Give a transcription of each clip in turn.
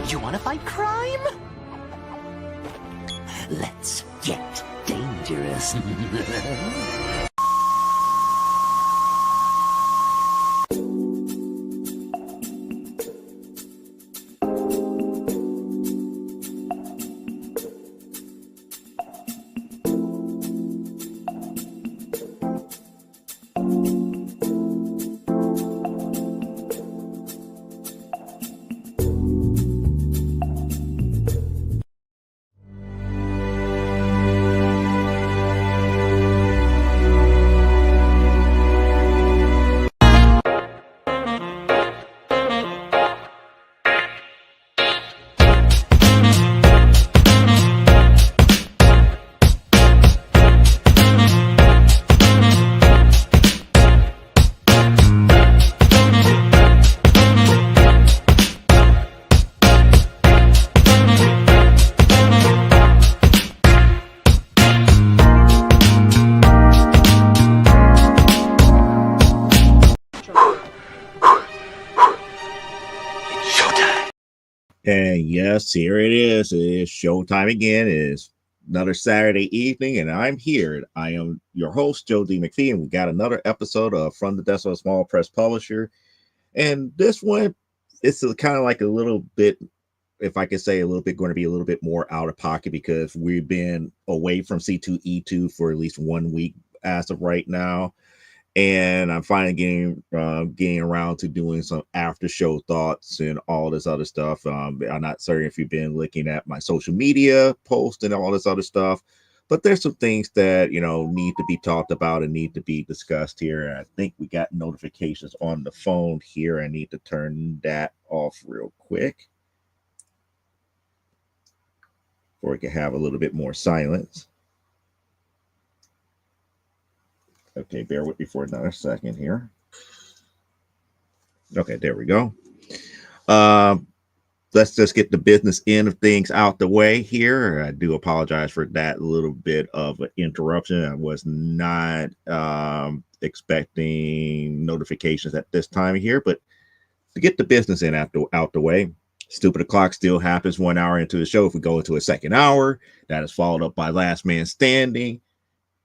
You want to fight crime? Let's get dangerous. And yes, here it is. It is showtime again. It is another Saturday evening, and I'm here. I am your host, Joe D. McPhee, and we got another episode of From the Desk of a Small Press Publisher. And this one, it's kind of like a little bit, if I could say a little bit, going to be a little bit more out of pocket because we've been away from C2E2 for at least 1 week as of right now. And I'm finally getting around to doing some after show thoughts and all this other stuff. I'm not certain if you've been looking at my social media posts and all this other stuff, but there's some things that, need to be talked about and need to be discussed here. And I think we got notifications on the phone here. I need to turn that off real quick before we can have a little bit more silence. Okay, bear with me for another second here. Okay, there we go. Let's just get the business end of things out the way here. I do apologize for that little bit of an interruption. I was not expecting notifications at this time here, but to get the business end out the way, Stupid O'Clock still happens 1 hour into the show. If we go into a second hour, that is followed up by Last Man Standing.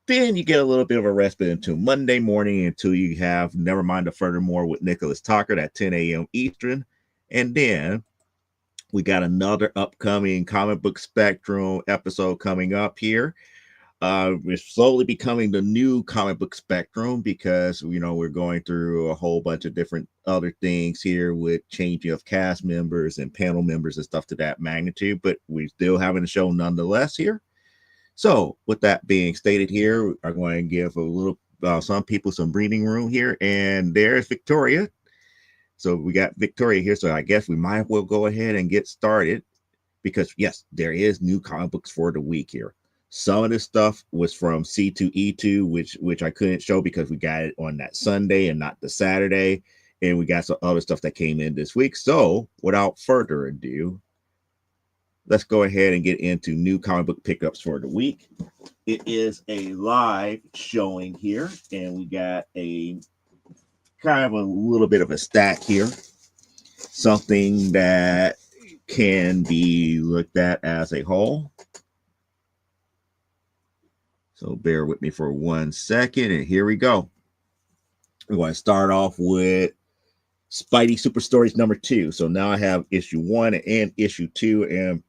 Then you get a little bit of a respite until Monday morning until you have Nevermind the Furthermore with Nicholas Tucker at 10 a.m. Eastern. And then we got another upcoming Comic Book Spectrum episode coming up here. We're slowly becoming the new Comic Book Spectrum because, we're going through a whole bunch of different other things here with changing of cast members and panel members and stuff to that magnitude. But we're still having a show nonetheless here. So with that being stated here, I'm going to give a little some people some breathing room here. And there's Victoria. So we got Victoria here. So I guess we might as well go ahead and get started because, yes, there is new comic books for the week here. Some of this stuff was from C2E2, which I couldn't show because we got it on that Sunday and not the Saturday. And we got some other stuff that came in this week. So without further ado, let's go ahead and get into new comic book pickups for the week. It is a live showing here, and we got a kind of a little bit of a stack here. Something that can be looked at as a whole. So bear with me for 1 second, and here we go. We're going to start off with Spidey Super Stories number 2. So now I have issue 1 and issue 2, and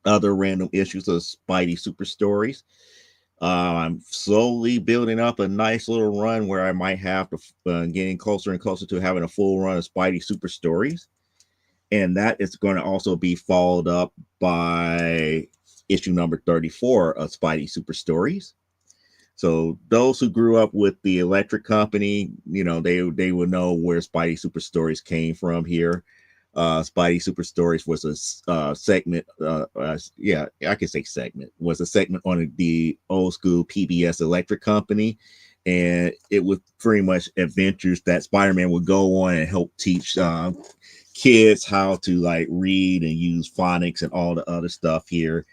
other random issues of Spidey Super Stories. I'm slowly building up a nice little run where I might have to getting closer and closer to having a full run of Spidey Super Stories. And that is going to also be followed up by issue number 34 of Spidey Super Stories. So those who grew up with the Electric Company, they would know where Spidey Super Stories came from here. Spidey Super Stories was a segment. I could say segment. Was a segment on the old school PBS Electric Company, and it was pretty much adventures that Spider-Man would go on and help teach kids how to read and use phonics and all the other stuff here.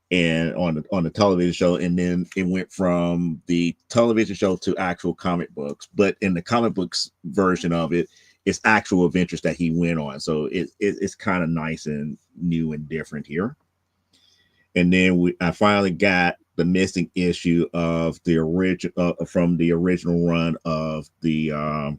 And on the television show, and then it went from the television show to actual comic books. But in the comic books version of it, it's actual adventures that he went on. So it's kind of nice and new and different here. And then I finally got the missing issue of the original from the original run of the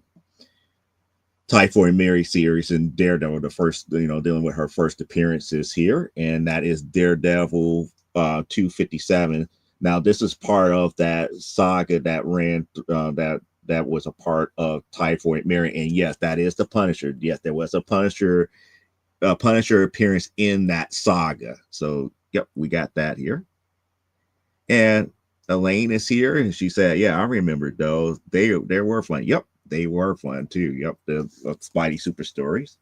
Typhoid Mary series and Daredevil, the first, dealing with her first appearances here, and that is Daredevil 257. Now, this is part of that saga that ran that was a part of Typhoid Mary, and yes, that is the Punisher. Yes, there was a Punisher appearance in that saga. So, yep, we got that here. And Elaine is here, and she said, "Yeah, I remember those. They were fun. Yep, they were fun too. Yep, the Spidey Super Stories."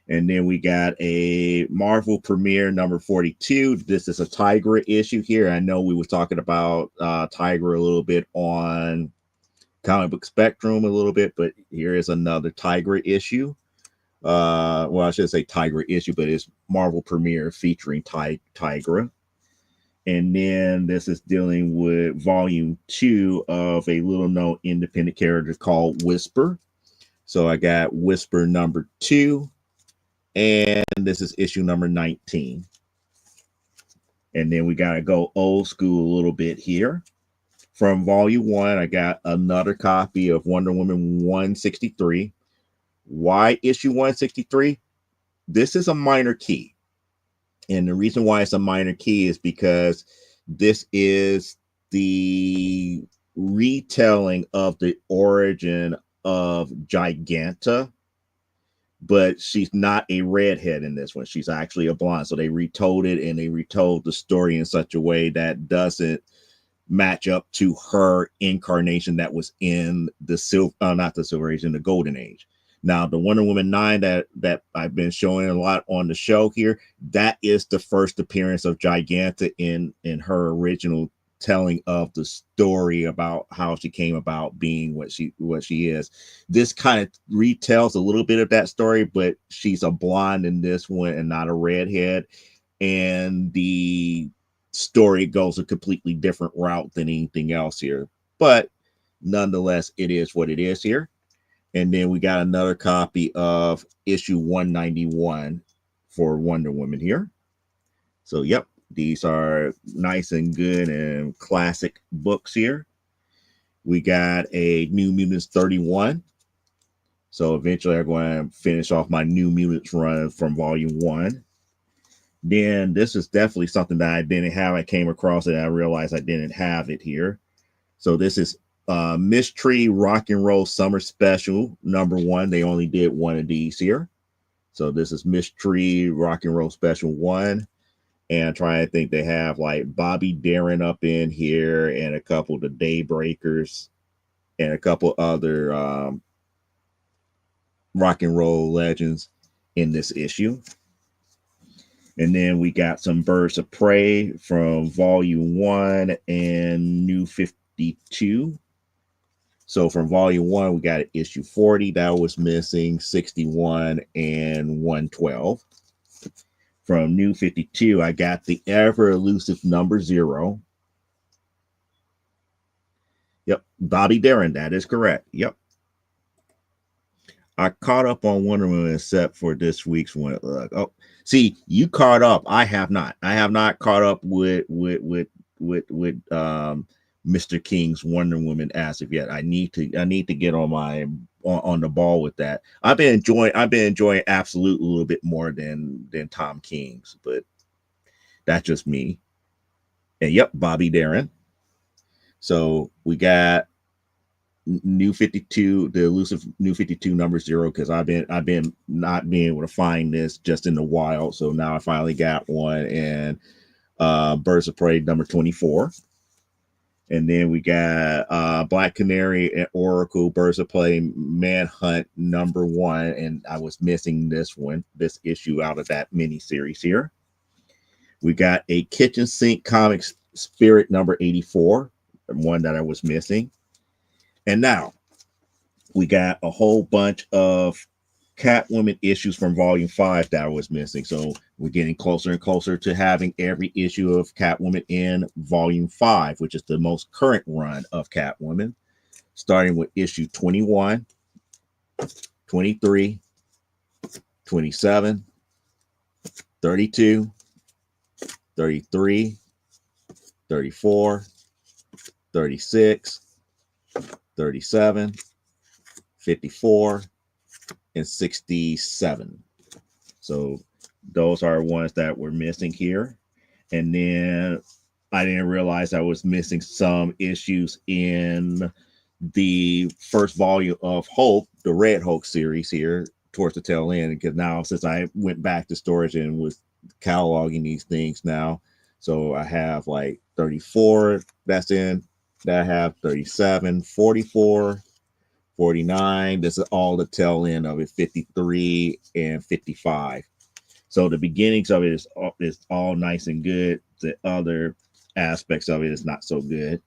And then we got a Marvel Premiere number 42. This is a Tigra issue here. I know we were talking about Tigra a little bit on Comic Book Spectrum a little bit, but here is another Tigra issue. Well, I should say Tigra issue, but it's Marvel Premiere featuring Tigra. And then this is dealing with volume 2 of a little known independent character called Whisper. So I got Whisper number 2, and this is issue number 19. And then we got to go old school a little bit here. From volume 1, I got another copy of Wonder Woman 163. Why issue 163? This is a minor key. And the reason why it's a minor key is because this is the retelling of the origin of Giganta, but she's not a redhead in this one. She's actually a blonde. So they retold it, and they retold the story in such a way that doesn't match up to her incarnation that was in the not the Silver Age, in the Golden Age. Now, the Wonder Woman 9 that I've been showing a lot on the show here, that is the first appearance of Giganta in her original telling of the story about how she came about being what she is. This kind of retells a little bit of that story, but she's a blonde in this one and not a redhead. And the story goes a completely different route than anything else here. But nonetheless, it is what it is here. And then we got another copy of issue 191 for Wonder Woman here. So, yep, these are nice and good and classic books here. We got a New Mutants 31. So eventually I'm going to finish off my New Mutants run from volume 1. Then this is definitely something that I didn't have. I came across it and I realized I didn't have it here. So this is Mystery Rock and Roll Summer Special number 1. They only did one of these here. So this is Mystery Rock and Roll Special 1. And I'm trying to think, they have like Bobby Darin up in here and a couple of the Daybreakers and a couple other rock and roll legends in this issue. And then we got some Birds of Prey from volume 1 and New 52. So from volume 1, we got issue 40 that was missing, 61 and 112. From New 52, I got the ever elusive number 0. Yep, Bobby Darin, that is correct. Yep. I caught up on Wonder Woman except for this week's one. Oh, see, you caught up. I have not. I have not caught up with Mr. King's Wonder Woman as of yet. I need to get on the ball with that. I've been enjoying Absolute a little bit more than Tom King's, but that's just me. And yep, Bobby Darin. So we got New 52, the elusive New 52 number 0, because I've been not being able to find this just in the wild. So now I finally got one, and Birds of Prey number 24. And then we got Black Canary and Oracle Birds of Prey Manhunt number 1. And I was missing this issue out of that mini series here. We got a Kitchen Sink Comics Spirit number 84, one that I was missing. And now we got a whole bunch of Catwoman issues from volume 5 that I was missing. So we're getting closer and closer to having every issue of Catwoman in volume 5, which is the most current run of Catwoman, starting with issue 21. 23, 27, 32, 33, 34, 36, 37, 54, and 67. So those are ones that were missing here. And then I didn't realize I was missing some issues in the first volume of Hulk, the Red Hulk series here towards the tail end. Because now, since I went back to storage and was cataloging these things now, so I have like 34 that's in, that I have 37, 44, 49. This is all the tail end of it, 53 and 55. So the beginnings of it is all nice and good. The other aspects of it is not so good.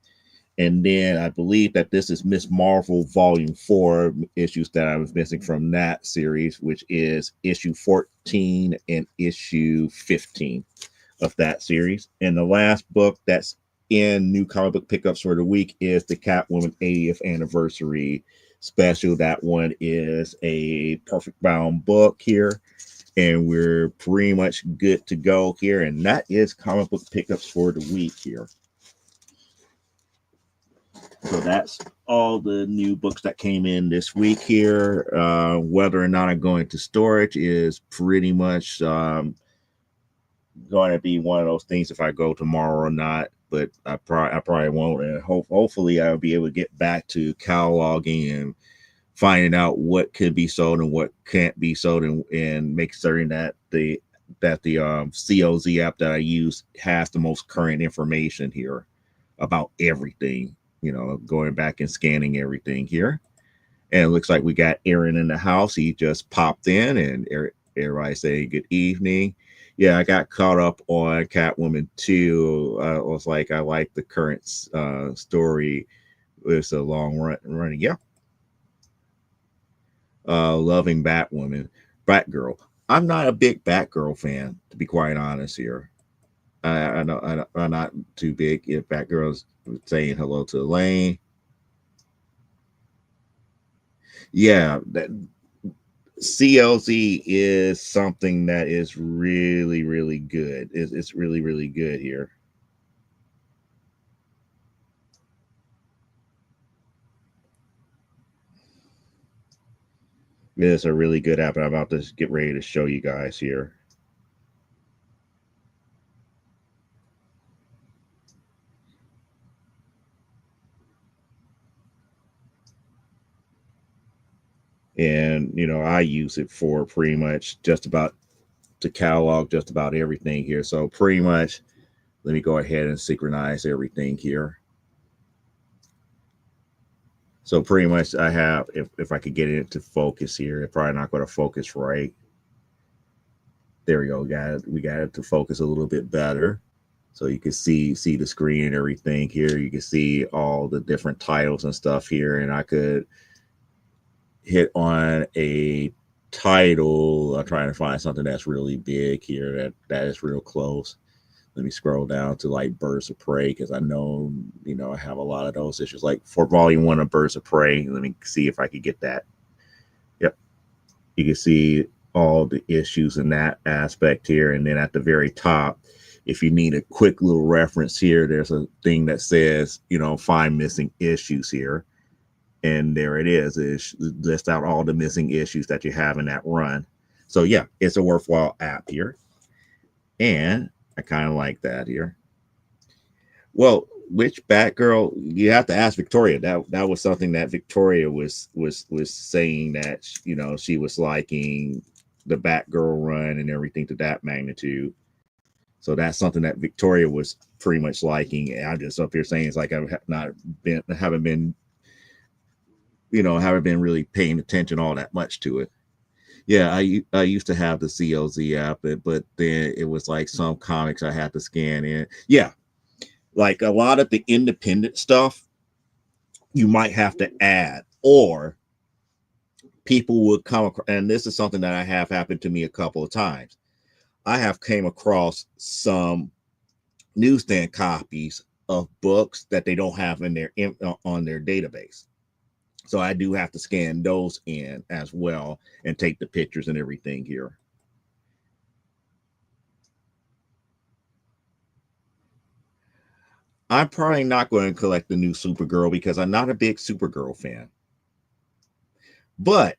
And then I believe that this is Miss Marvel Volume 4 issues that I was missing from that series, which is issue 14 and issue 15 of that series. And the last book that's in new comic book pickups for the week is the Catwoman 80th anniversary special. That one is a perfect bound book here. And we're pretty much good to go here. And that is comic book pickups for the week here. So that's all the new books that came in this week here. Whether or not I'm going to storage is pretty much going to be one of those things if I go tomorrow or not. But I probably won't. And hopefully I'll be able to get back to cataloging and finding out what could be sold and what can't be sold, and make certain that the COZ app that I use has the most current information here about everything. You know, going back and scanning everything here. And it looks like we got Aaron in the house. He just popped in, and everybody saying good evening. Yeah, I got caught up on Catwoman 2. I was like, I like the current story. It's a long running. Yeah. Loving Batwoman. Batgirl. I'm not a big Batgirl fan, to be quite honest here. I'm not too big. If Batgirl's saying hello to Elaine, yeah, that CLZ is something that is really, really good. It's really, really good here. It's a really good app, and I'm about to get ready to show you guys here. And you know, I use it for pretty much just about to catalog just about everything here. So pretty much, let me go ahead and synchronize everything here. So pretty much I have, if I could get it to focus here, it's probably not going to focus right. There we go. We got it to focus a little bit better. So you can see the screen and everything here. You can see all the different titles and stuff here. And I could hit on a title. I'm trying to find something that's really big here that is real close. Let me scroll down to like Birds of Prey, because I know, you know, I have a lot of those issues. Like for volume 1 of Birds of Prey, let me see if I could get that. Yep. You can see all the issues in that aspect here. And then at the very top, if you need a quick little reference here, there's a thing that says, you know, find missing issues here. And there it is. It lists out all the missing issues that you have in that run. So yeah, it's a worthwhile app here. And I kind of like that here. Well, which Batgirl? You have to ask Victoria. That was something that Victoria was saying, that, you know, she was liking the Batgirl run and everything to that magnitude. So that's something that Victoria was pretty much liking. And I'm just up here saying it's like haven't been really paying attention all that much to it. Yeah, I used to have the COZ app, but then it was like some comics I had to scan in. Yeah, like a lot of the independent stuff, you might have to add, or people would come across, and this is something that I have happened to me a couple of times. I have came across some newsstand copies of books that they don't have on their database. So I do have to scan those in as well and take the pictures and everything here. I'm probably not going to collect the new Supergirl because I'm not a big Supergirl fan. But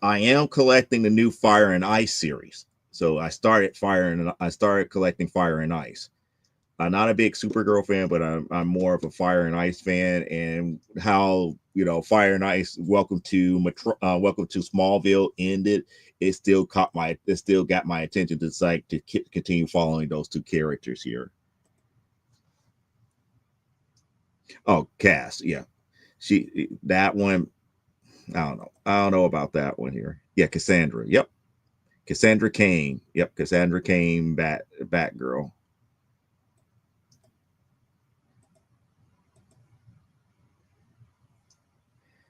I am collecting the new Fire and Ice series. So I started collecting Fire and Ice. I'm not a big Supergirl fan, but I'm more of a Fire and Ice fan. And how, you know, Fire and Ice Welcome to Smallville ended, it still got my attention to like to continue following those two characters here. Oh, Cass, yeah, that one. I don't know about that one here. Yeah, Cassandra. Yep, Cassandra Cain. Yep, Cassandra Cain, Batgirl.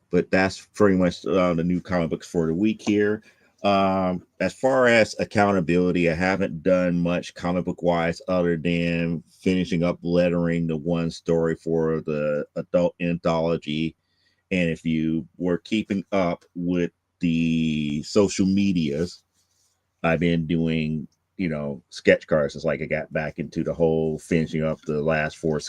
But that's pretty much the new comic books for the week here. As far as accountability, I haven't done much comic book wise other than finishing up lettering the one story for the adult anthology. And if you were keeping up with the social medias, I've been doing, you know, sketch cards. It's like I got back into the whole finishing up the last four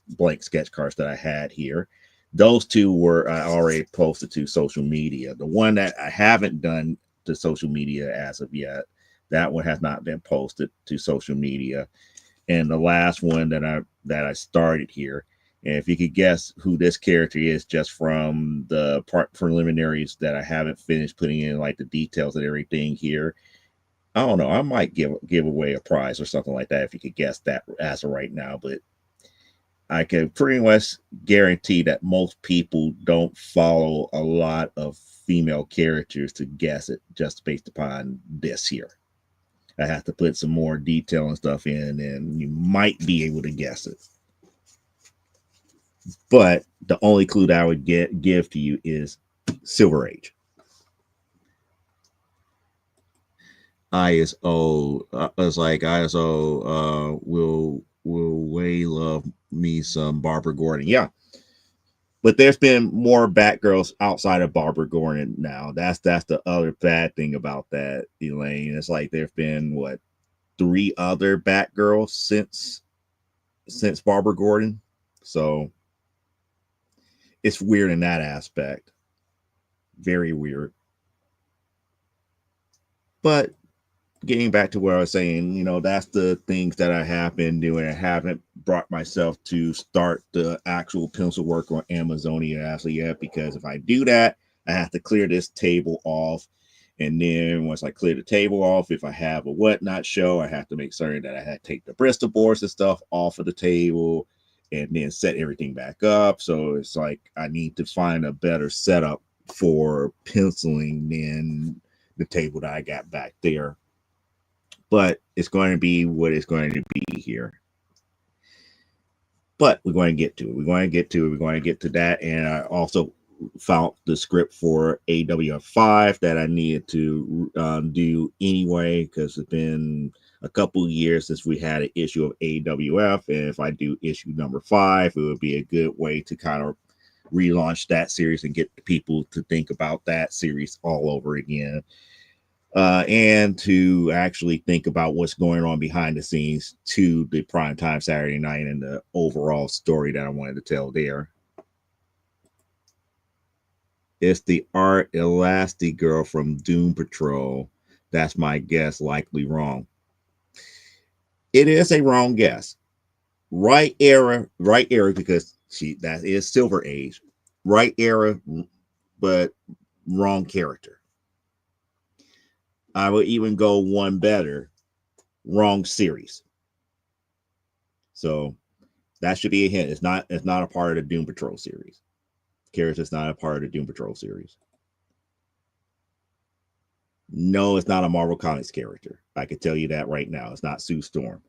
blank sketch cards that I had here. Those two were already posted to social media. The one that I haven't done to social media as of yet, that one has not been posted to social media. And the last one that I started here, and if you could guess who this character is just from the preliminaries that I haven't finished putting in, like the details and everything here, I don't know. I might give away a prize or something like that if you could guess that as of right now. But I can pretty much guarantee that most people don't follow a lot of female characters to guess it just based upon this here. I have to put some more detail and stuff in, and you might be able to guess it. But the only clue that I would give to you is Silver Age. ISO. It's like ISO. Will Way love me some Barbara Gordon? Yeah, but there's been more Batgirls outside of Barbara Gordon now. That's the other bad thing about that, Elaine. It's like there's been what, 3 other Batgirls since Barbara Gordon. So it's weird in that aspect. Very weird. But getting back to what I was saying, you know, that's the things that I have been doing. I haven't brought myself to start the actual pencil work on Amazonia as of yet, because if I do that, I have to clear this table off. And then once I clear the table off, if I have a whatnot show, I have to make certain that I had to take the Bristol boards and stuff off of the table and then set everything back up. So it's like I need to find a better setup for penciling than the table that I got back there. But it's going to be what it's going to be here. But we're going to get to it. We're going to get to that. And I also found the script for AWF 5 that I needed to do anyway, because it's been a couple of years since we had an issue of AWF. And if I do issue number 5, it would be a good way to kind of relaunch that series and get people to think about that series all over again. And to actually think about what's going on behind the scenes to the primetime Saturday night and the overall story that I wanted to tell there. It's the Art Elastigirl from Doom Patrol. That's my guess, likely wrong. It is a wrong guess. Right era because that is Silver Age. Right era, but wrong character. I would even go one better. Wrong series. So that should be a hint. It's not a part of the Doom Patrol series. Character's not a part of the Doom Patrol series. No, it's not a Marvel Comics character. I can tell you that right now. It's not Sue Storm.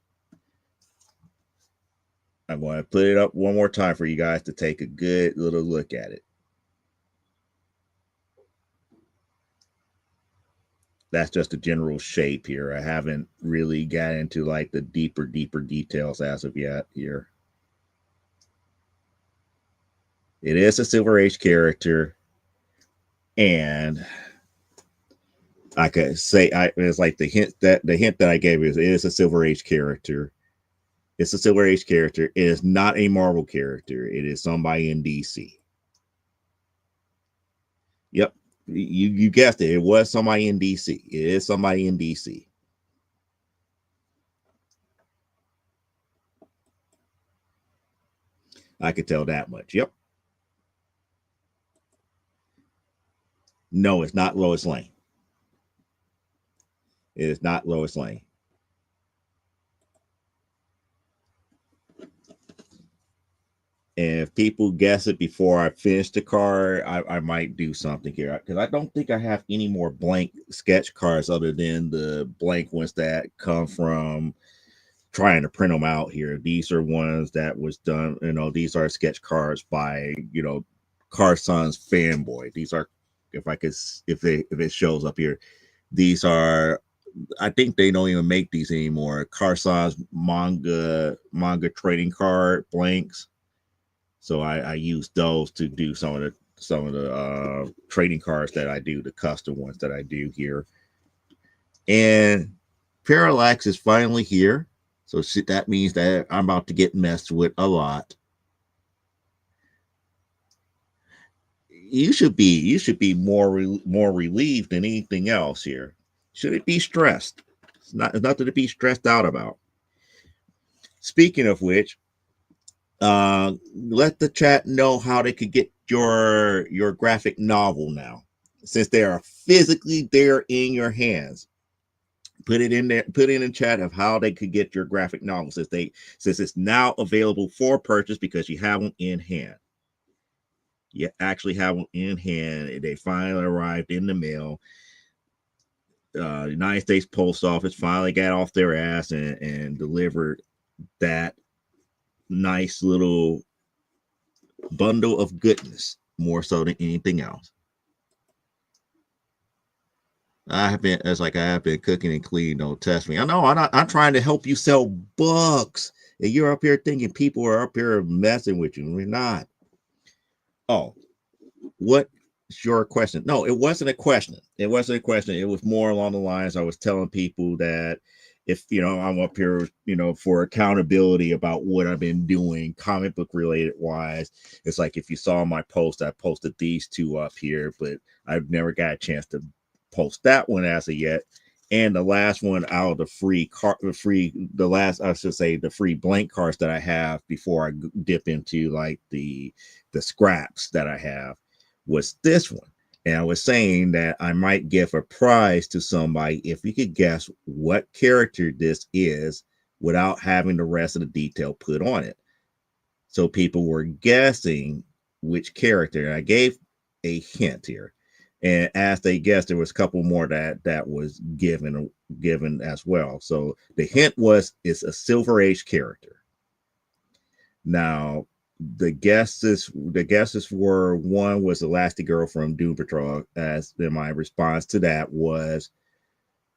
I'm going to put it up one more time for you guys to take a good little look at it. That's just a general shape here. I haven't really got into like the deeper details as of yet here. It is a Silver Age character, and I could say it's like the hint that I gave is it is a Silver Age character. It's a Silver Age character. It is not a Marvel character. It is somebody in DC. Yep, you guessed it. It was somebody in DC. It is somebody in DC. I could tell that much. Yep. No, it's not Lois Lane. It is not Lois Lane. And if people guess it before I finish the card, I might do something here because I don't think I have any more blank sketch cards other than the blank ones that come from trying to print them out here. These are ones that was done, these are sketch cards by, Carson's Fanboy. These are, if it shows up here, these are, I think they don't even make these anymore. Carson's manga trading card blanks. So I use those to do some of the trading cards that I do, the custom ones that I do here. And Parallax is finally here. So that means that I'm about to get messed with a lot. You should be more relieved than anything else here. Should it be stressed? It's nothing to be stressed out about. Speaking of which, let the chat know how they could get your graphic novel now, since they are physically there in your hands. Put it in there, put it in chat of how they could get your graphic novel since it's now available for purchase because you have them in hand. You actually have them in hand. They finally arrived in the mail. United States Post Office finally got off their ass and delivered that nice little bundle of goodness, more so than anything else. I have been cooking and cleaning. Don't test me. I know I'm trying to help you sell books, and you're up here thinking people are up here messing with you. We're not. Oh, what's your question? No, it wasn't a question. It wasn't a question. It was more along the lines I was telling people that if I'm up here, for accountability about what I've been doing, comic book related wise. It's like if you saw my post, I posted these two up here, but I've never got a chance to post that one as of yet. And the last one out of the free blank cards that I have before I dip into like the scraps that I have was this one. And I was saying that I might give a prize to somebody if you could guess what character this is without having the rest of the detail put on it. So people were guessing which character. And I gave a hint here. And as they guessed, there was a couple more that was given as well. So the hint was it's a Silver Age character. Now, the guesses were, one was Elastigirl from Doom Patrol, as then my response to that was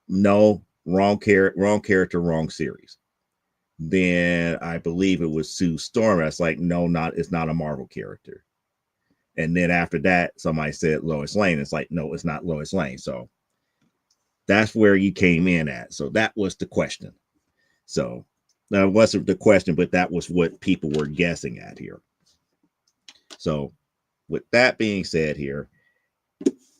no, wrong character, wrong series. Then I believe it was Sue Storm. That's like, no, it's not a Marvel character. And then after that, somebody said Lois Lane. It's like, no, it's not Lois Lane. So that's where you came in at. So that was the question. So that wasn't the question, but that was what people were guessing at here. So with that being said here,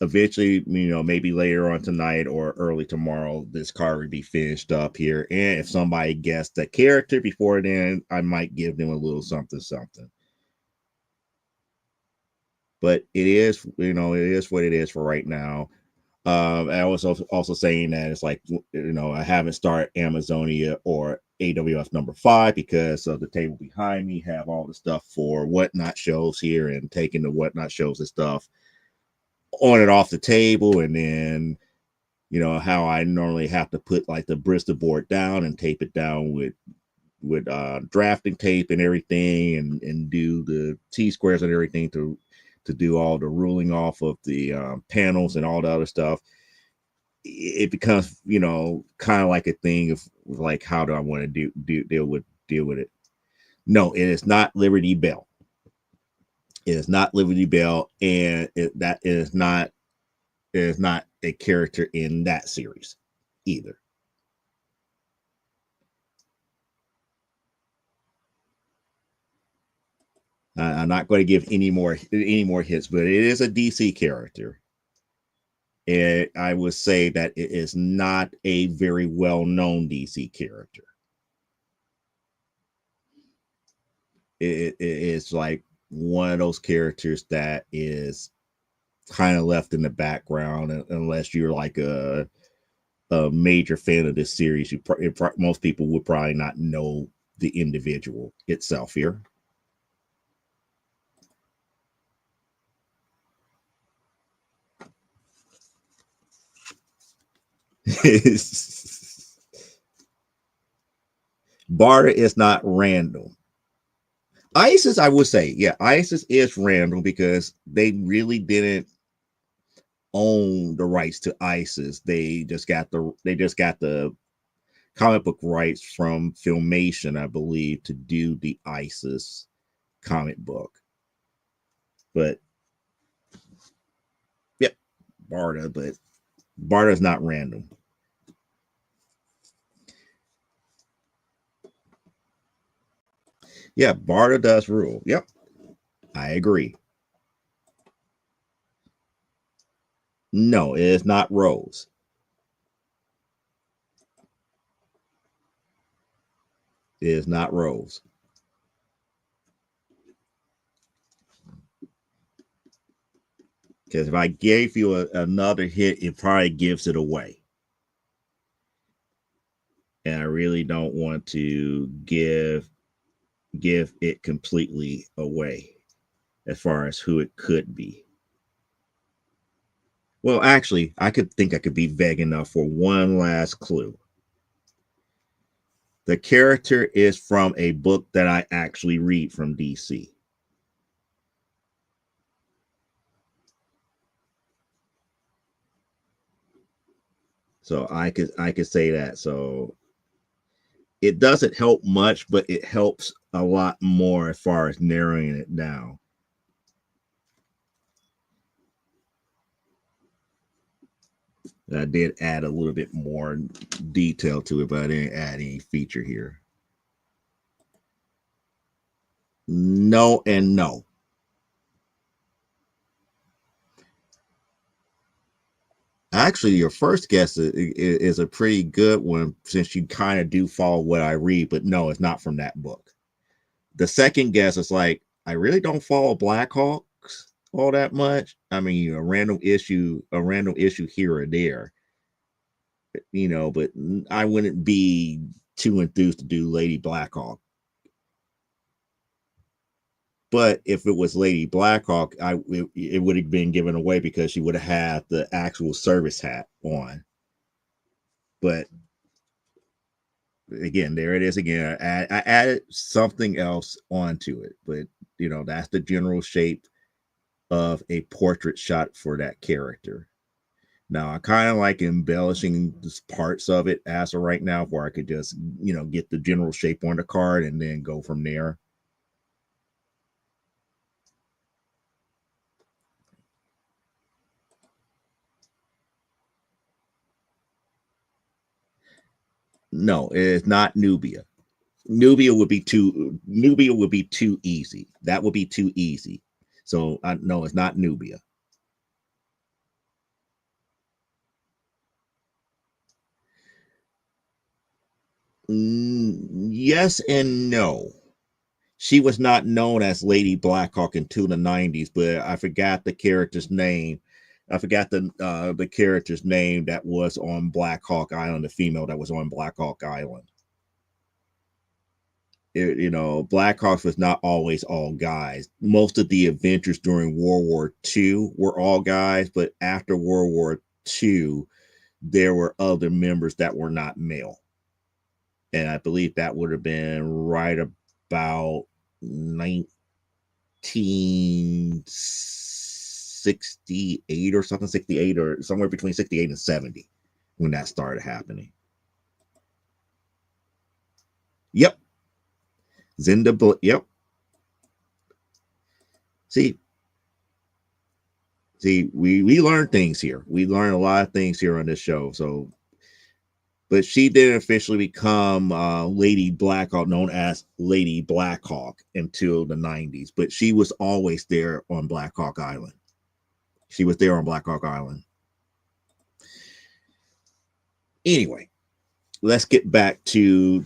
eventually, maybe later on tonight or early tomorrow, this card will be finished up here. And if somebody guessed the character before then, I might give them a little something. But it is what it is for right now. I was also saying that it's like, I haven't started Amazonia or AWF number 5 because of the table behind me have all the stuff for Whatnot shows here, and taking the Whatnot shows and stuff on and off the table. And then, how I normally have to put like the Bristol board down and tape it down with drafting tape and everything, and do the T-squares and everything to do all the ruling off of the panels and all the other stuff. It becomes, kind of like a thing of like, how do I want to deal with it? No, it is not Liberty Bell. It is not Liberty Bell, and that is not a character in that series either. I'm not going to give any more hits, but it is a DC character. And I would say that it is not a very well-known DC character. It is like one of those characters that is kind of left in the background, unless you're like a major fan of this series. Most people would probably not know the individual itself here. Barter is not random. Isis, I would say, yeah, Isis is random because they really didn't own the rights to Isis. They just got the comic book rights from Filmation, I believe, to do the Isis comic book. But yep, Barter, but Barter is not random. Yeah, Barter does rule. Yep, I agree. No, it is not Rose. It is not Rose. Because if I gave you another hit, it probably gives it away. And I really don't want to give it completely away as far as who it could be. Well, actually, I could be vague enough for one last clue. The character is from a book that I actually read from DC. So I could say that. So it doesn't help much, but it helps a lot more as far as narrowing it down. I did add a little bit more detail to it, but I didn't add any feature here. No and no. Actually, your first guess is a pretty good one since you kind of do follow what I read, but no, it's not from that book. The second guess is like, I really don't follow Blackhawks all that much. I mean, a random issue here or there, but I wouldn't be too enthused to do Lady Blackhawk. But if it was Lady Blackhawk, it would have been given away because she would have had the actual service hat on. But again, there it is again. I added something else onto it, but that's the general shape of a portrait shot for that character. Now I kind of like embellishing parts of it as of right now, where I could just get the general shape on the card and then go from there. No, it's not Nubia. Nubia would be too easy. That would be too easy. So no, it's not Nubia. Yes and no. She was not known as Lady Blackhawk until the 90s, but I forgot the character's name. I forgot the character's name that was on Black Hawk Island, the female that was on Black Hawk Island. Blackhawks was not always all guys. Most of the adventures during World War II were all guys, but after World War II, there were other members that were not male. And I believe that would have been right about 1968 or something, 68 or somewhere between 68 and 70 when that started happening. Yep. Yep. See, we learn things here. We learn a lot of things here on this show. So, but she didn't officially become Lady Blackhawk, known as Lady Blackhawk, until the 90s. But she was always there on Black Hawk Island. She was there on Black Hawk Island. Anyway, let's get back to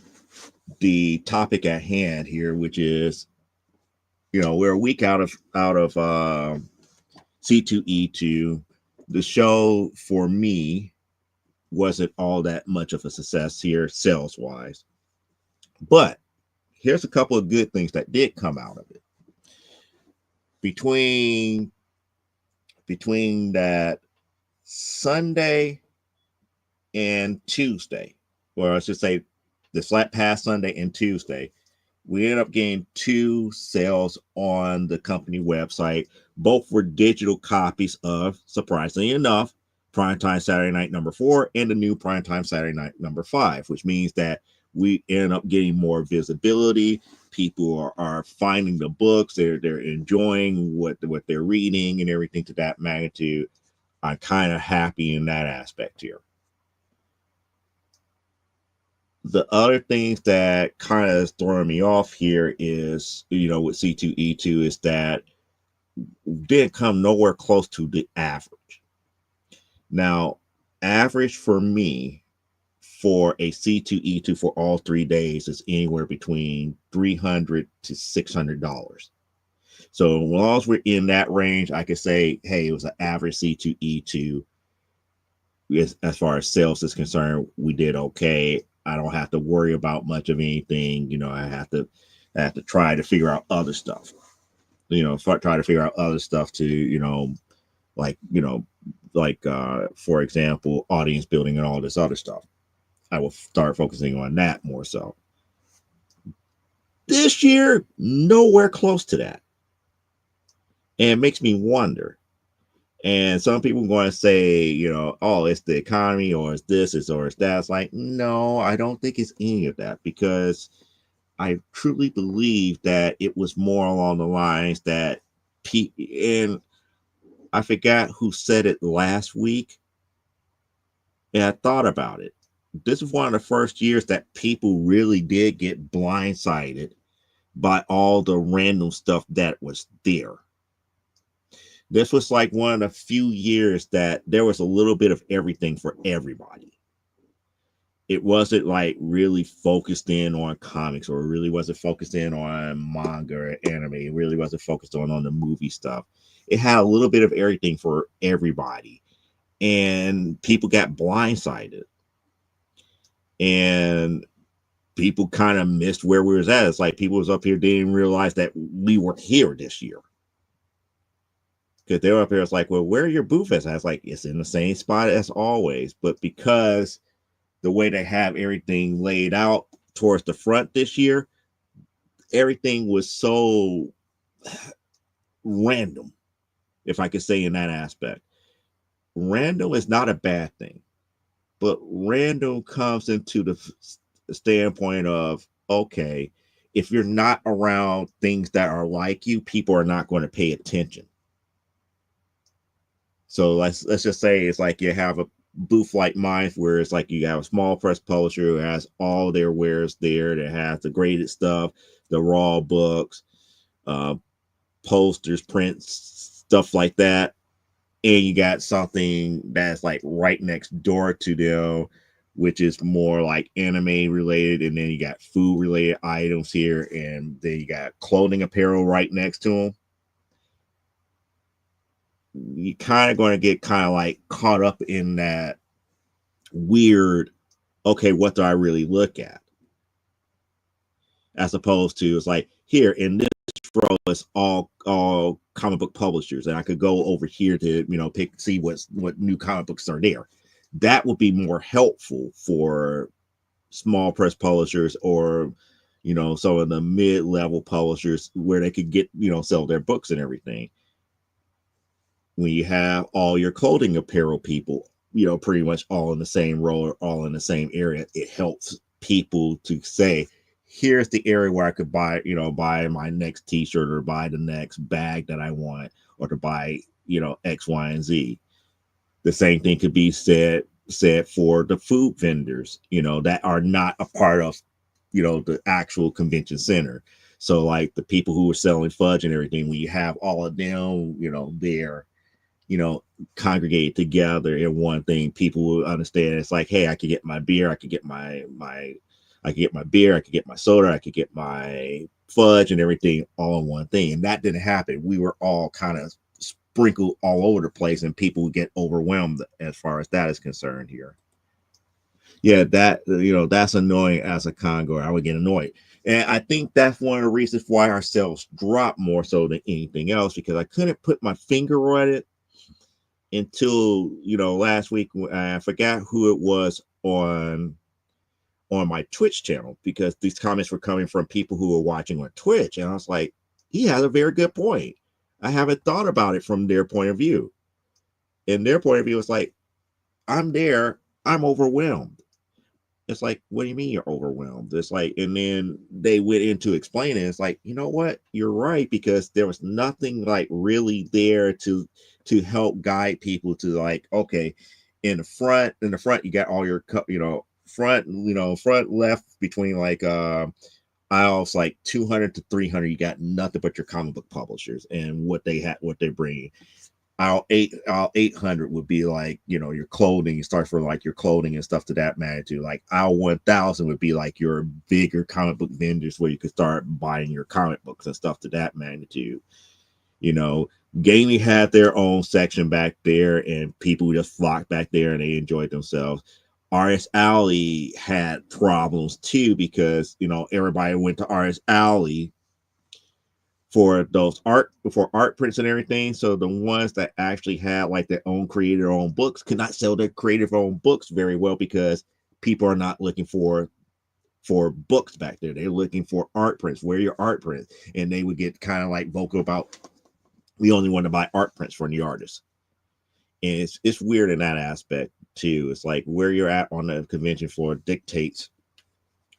the topic at hand here, which is, we're a week out of C2E2. The show for me wasn't all that much of a success here sales wise, but here's a couple of good things that did come out of it. Between that Sunday and Tuesday, or I should say the flat past Sunday and Tuesday, we ended up getting 2 sales on the company website. Both were digital copies of, surprisingly enough, Primetime Saturday Night number 4 and the new Primetime Saturday Night number 5, which means that we end up getting more visibility. People are finding the books. They're enjoying what they're reading and everything to that magnitude. I'm kind of happy in that aspect here. The other things that kind of is throwing me off here is, with C2E2 is that didn't come nowhere close to the average. Now, average for me for a C2E2 for all 3 days is anywhere between $300 to $600. So as long as we're in that range, I could say, hey, it was an average C2E2. As far as sales is concerned, we did okay. I don't have to worry about much of anything. I have to try to figure out other stuff. Try to figure out other stuff to, for example, audience building and all this other stuff. I will start focusing on that more so. This year, nowhere close to that. And it makes me wonder. And some people are going to say, oh, it's the economy, or it's this, or it's that. It's like, no, I don't think it's any of that, because I truly believe that it was more along the lines that and I forgot who said it last week, and I thought about it. This is one of the first years that people really did get blindsided by all the random stuff that was there. This was like one of the few years that there was a little bit of everything for everybody. It wasn't like really focused in on comics, or really wasn't focused in on manga or anime. It really wasn't focused on the movie stuff. It had a little bit of everything for everybody. And people got blindsided. And people kind of missed where we was at. It's like people was up here, didn't realize that we were here this year. Because they were up here, it's like, well, where are your booth at? I was like, it's in the same spot as always. But because the way they have everything laid out towards the front this year, everything was so random, if I could say in that aspect. Random is not a bad thing, but random comes into the standpoint of, okay, if you're not around things that are like you, people are not going to pay attention. So let's just say it's like you have a booth like mine, where it's like you have a small press publisher who has all their wares there, that has the graded stuff, the raw books, posters, prints, stuff like that. And you got something that's like right next door to them, which is more like anime related. And then you got food related items here. And then you got clothing apparel right next to them. You're kind of going to get kind of like caught up in that weird, okay, what do I really look at? As opposed to, it's like, here in this row is all comic book publishers, and I could go over here to see what new comic books are there. That would be more helpful for small press publishers, or some of the mid-level publishers, where they could get sell their books and everything. When you have all your clothing apparel people, pretty much all in the same row or all in the same area, it helps people to say, here's the area where I could buy, buy my next t-shirt or buy the next bag that I want, or to buy, X, Y, and Z. The same thing could be said for the food vendors, that are not a part of, the actual convention center. So like the people who are selling fudge and everything, when you have all of them, there, you know, congregated together in one thing, people will understand. It's like, hey, I could get my beer, I could get I could get my beer, I could get my soda, I could get my fudge and everything all in one thing. And that didn't happen. We were all kind of sprinkled all over the place, and people would get overwhelmed as far as that is concerned here. Yeah, that's annoying as a congoer. I would get annoyed. And I think that's one of the reasons why our sales dropped more so than anything else, because I couldn't put my finger on it until, last week. I forgot who it was on my Twitch channel, because these comments were coming from people who were watching on Twitch. And I was like, he has a very good point. I haven't thought about it from their point of view. And their point of view is like, I'm there, I'm overwhelmed. It's like, what do you mean you're overwhelmed? It's like, and then they went into explaining. It's like, you know what? You're right, because there was nothing like really there to help guide people to like, okay, in the front, you got all your, front left between like aisles like 200 to 300, you got nothing but your comic book publishers and what they're bringing. Aisle 800 would be like, your clothing. You start for like your clothing and stuff to that magnitude. Like aisle 1000 would be like your bigger comic book vendors, where you could start buying your comic books and stuff to that magnitude. Gaming had their own section back there, and people just flocked back there and they enjoyed themselves. RS Alley had problems too, because everybody went to RS Alley for those art prints and everything. So the ones that actually had like their own creator own books could not sell their creative own books very well, because people are not looking for books back there. They're looking for art prints. Where are your art prints? And they would get kind of like vocal about, we only want to buy art prints from the artists. And it's weird in that aspect too. It's like where you're at on the convention floor dictates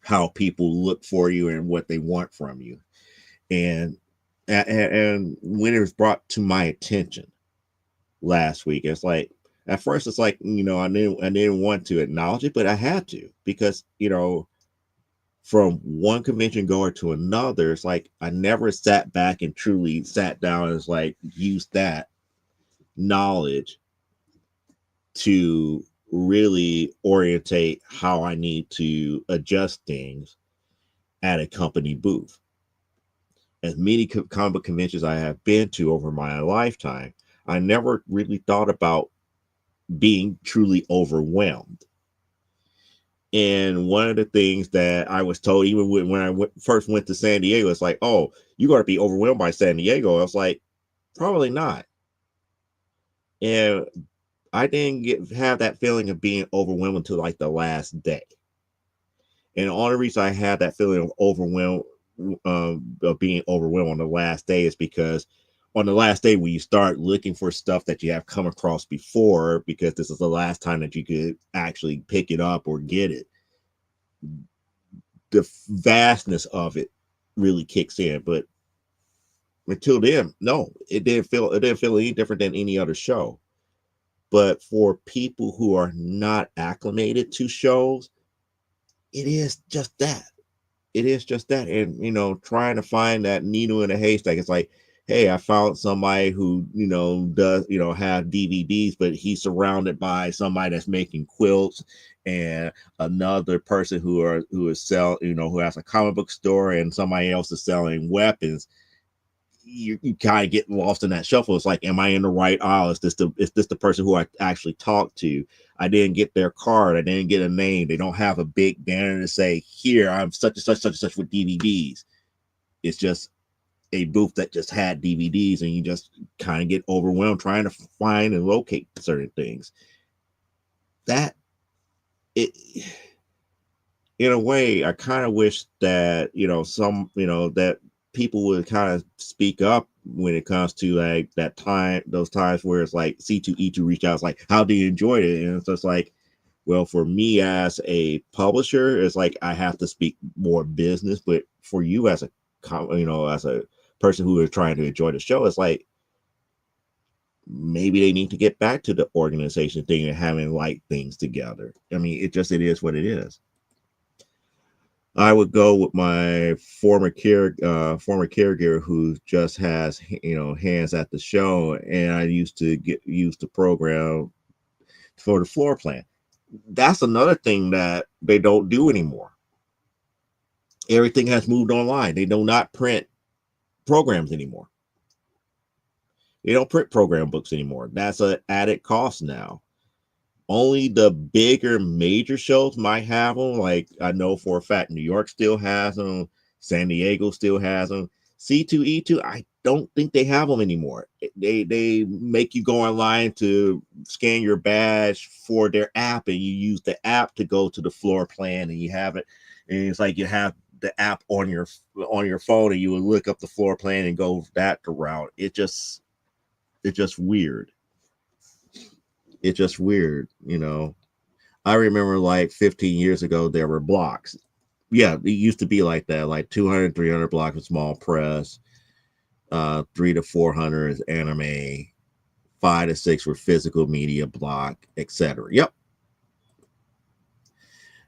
how people look for you and what they want from you. And when it was brought to my attention last week, it's like, at first it's like, I didn't want to acknowledge it, but I had to, because from one convention goer to another, it's like I never sat back and truly sat down and like used that knowledge to really orientate how I need to adjust things at a company booth. As many comic book conventions I have been to over my lifetime, I never really thought about being truly overwhelmed. And one of the things that I was told, even when I first went to San Diego, it's like, oh, you're going to be overwhelmed by San Diego. I was like, probably not. And I didn't have that feeling of being overwhelmed until like the last day. And the only reason I had that feeling of being overwhelmed on the last day is because on the last day, when you start looking for stuff that you have come across before, because this is the last time that you could actually pick it up or get it, the vastness of it really kicks in. But until then, no, it didn't feel any different than any other show. But for people who are not acclimated to shows, it is just that. It is just that. And, trying to find that needle in a haystack, it's like, hey, I found somebody who, does, have DVDs, but he's surrounded by somebody that's making quilts, and another person who is who has a comic book store, and somebody else is selling weapons. You kind of get lost in that shuffle. It's like, am I in the right aisle? Is this the person who I actually talked to? I didn't get their card. I didn't get a name. They don't have a big banner to say, here, I'm such and such with DVDs. It's just a booth that just had DVDs, and you just kind of get overwhelmed trying to find and locate certain things. That it, in a way, I kind of wish that, that people would kind of speak up when it comes to like those times where it's like C2E2 reach out. It's like, how do you enjoy it? And it's just like, Well, for me as a publisher, it's like I have to speak more business. But for you as a, as a person who is trying to enjoy the show, it's like maybe they need to get back to the organization thing and having like things together. I mean, it is what it is. I would go with my former caregiver who just has hands at the show, and I used to get used to program for the floor plan. That's another thing that they don't do anymore. Everything has moved online. They do not print programs anymore. They don't print program books anymore. That's an added cost now. Only the bigger major shows might have them. Like I know for a fact New York still has them. San Diego still has them. C2E2, I don't think they have them anymore. They make you go online to scan your badge for their app, and you use the app to go to the floor plan, and you have it. And it's like you have the app on your phone, and you would look up the floor plan and go that route. It's just weird. It's just weird, I remember like 15 years ago, there were blocks. Yeah, it used to be like that, like 200, 300 blocks of small press, 3 to 400 is anime, 5 to 6 were physical media block, etc. Yep.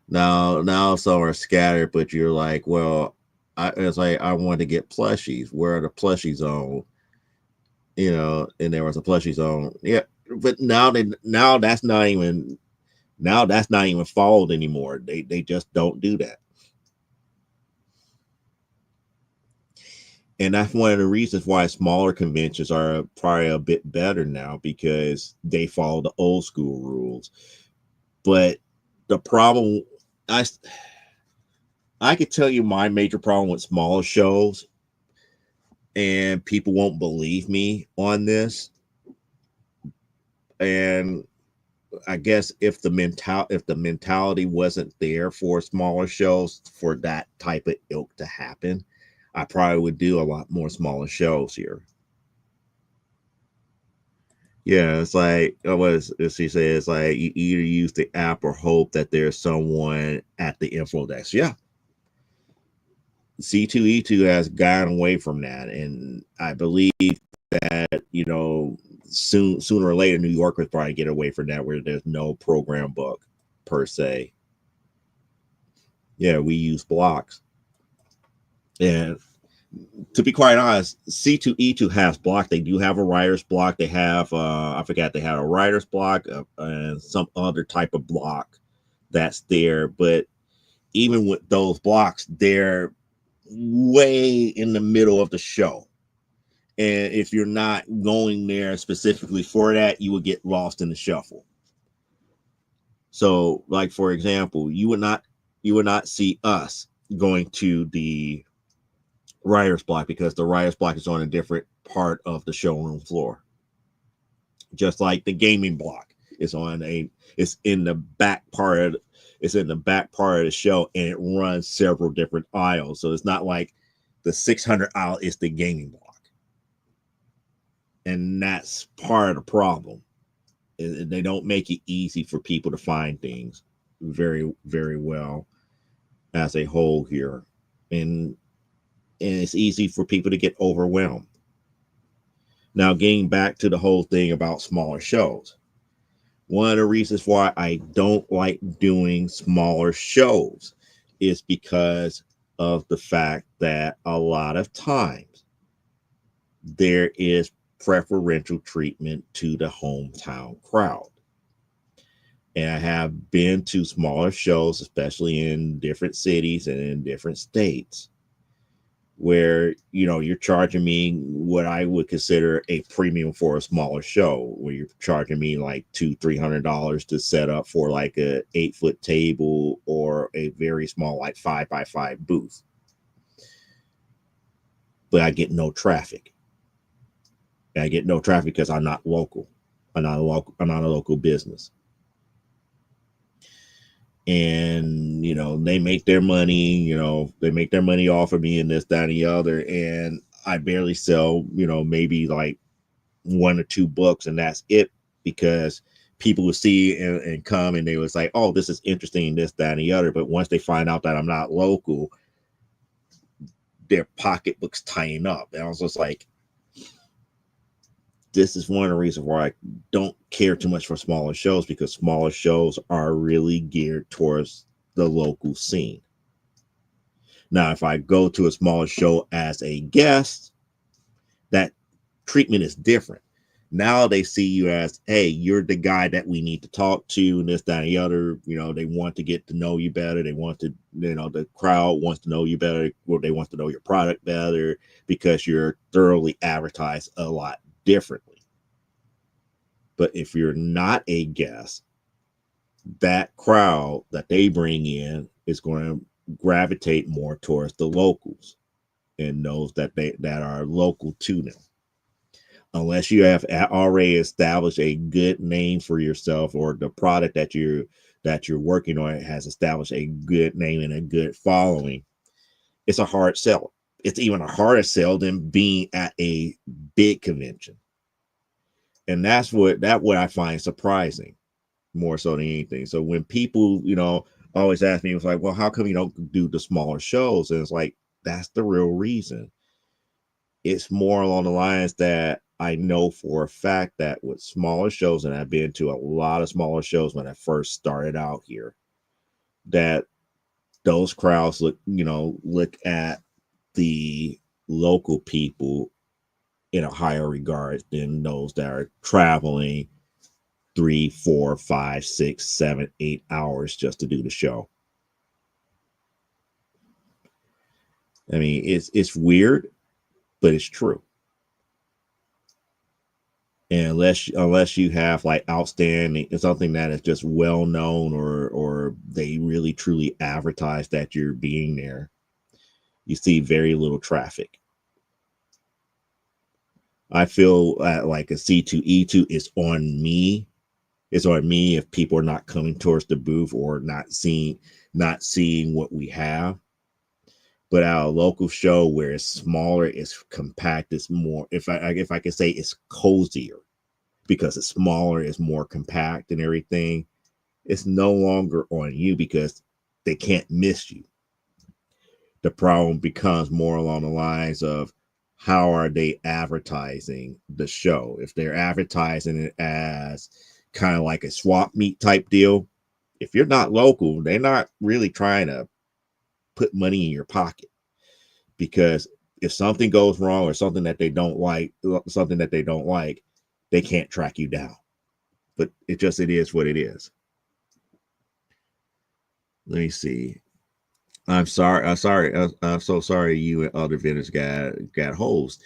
Now some are scattered, but you're like, well, it's like I want to get plushies. Where are the plushies on? And there was a plushies on. Yeah, but now that's not even followed anymore. They just don't do that. And that's one of the reasons why smaller conventions are probably a bit better now, because they follow the old school rules. But the problem, I could tell you my major problem with smaller shows, and people won't believe me on this. And I guess if the mentality wasn't there for smaller shows for that type of ilk to happen, I probably would do a lot more smaller shows here. Yeah, it's like what she said. It's like you either use the app or hope that there's someone at the info desk. Yeah, C2E2 has gotten away from that, and I believe that sooner or later New Yorkers probably get away from that, where there's no program book per se. Yeah, we use blocks, and to be quite honest, C2E2 has block. They do have a writer's block. They have I forgot, they had a writer's block and some other type of block that's there. But even with those blocks, they're way in the middle of the show. And if you're not going there specifically for that, you would get lost in the shuffle. So, like for example, you would not see us going to the writer's block, because the writer's block is on a different part of the showroom floor. Just like the gaming block is in the back part of the show, and it runs several different aisles. So it's not like the 600 aisle is the gaming block. And that's part of the problem. They don't make it easy for people to find things very, very well as a whole here. And it's easy for people to get overwhelmed. Now, getting back to the whole thing about smaller shows, one of the reasons why I don't like doing smaller shows is because of the fact that a lot of times there is preferential treatment to the hometown crowd. And I have been to smaller shows, especially in different cities and in different states, where you're charging me what I would consider a premium for a smaller show, where you're charging me like $200-300 to set up for like a 8-foot table or a very small like 5x5 booth, but I get no traffic. I get no traffic because I'm not local. I'm not a local business. And they make their money, off of me and this, that, and the other, and I barely sell maybe like 1 or 2 books, and that's it, because people would see and come, and they was like, oh, this is interesting, this, that, and the other. But once they find out that I'm not local, their pocketbooks tighten up. And I was just like, this is one of the reasons why I don't care too much for smaller shows, because smaller shows are really geared towards the local scene. Now, if I go to a smaller show as a guest, that treatment is different. Now they see you as, hey, you're the guy that we need to talk to, and this, that, and the other. You know, they want to get to know you better. They want to, you know, the crowd wants to know you better, or they want to know your product better, because you're thoroughly advertised a lot differently. But if you're not a guest, that crowd that they bring in is going to gravitate more towards the locals and those that are local to them. Unless you have already established a good name for yourself, or the product that you're working on has established a good name and a good following, it's a hard sell. It's even a harder sell than being at a big convention. And that's what I find surprising, more so than anything. So when people, you know, always ask me, it's like, well, how come you don't do the smaller shows? And it's like, that's the real reason. It's more along the lines that I know for a fact that with smaller shows, and I've been to a lot of smaller shows when I first started out here, that those crowds look at the local people in a higher regard than those that are traveling 3, 4, 5, 6, 7, 8 hours just to do the show. I mean, it's weird, but it's true. And unless you have like outstanding, something that is just well known, or they really truly advertise that you're being there, you see very little traffic. I feel like a C2E2 is on me. It's on me if people are not coming towards the booth, or not seeing what we have. But at a local show where it's smaller, it's compact, it's more, if I could say, it's cozier, because it's smaller, it's more compact and everything. It's no longer on you, because they can't miss you. The problem becomes more along the lines of, how are they advertising the show? If they're advertising it as kind of like a swap meet type deal, if you're not local, they're not really trying to put money in your pocket, because if something goes wrong, or something that they don't like, they can't track you down. But it is what it is. Let me see. I'm sorry. I'm so sorry you and other vendors got hosed.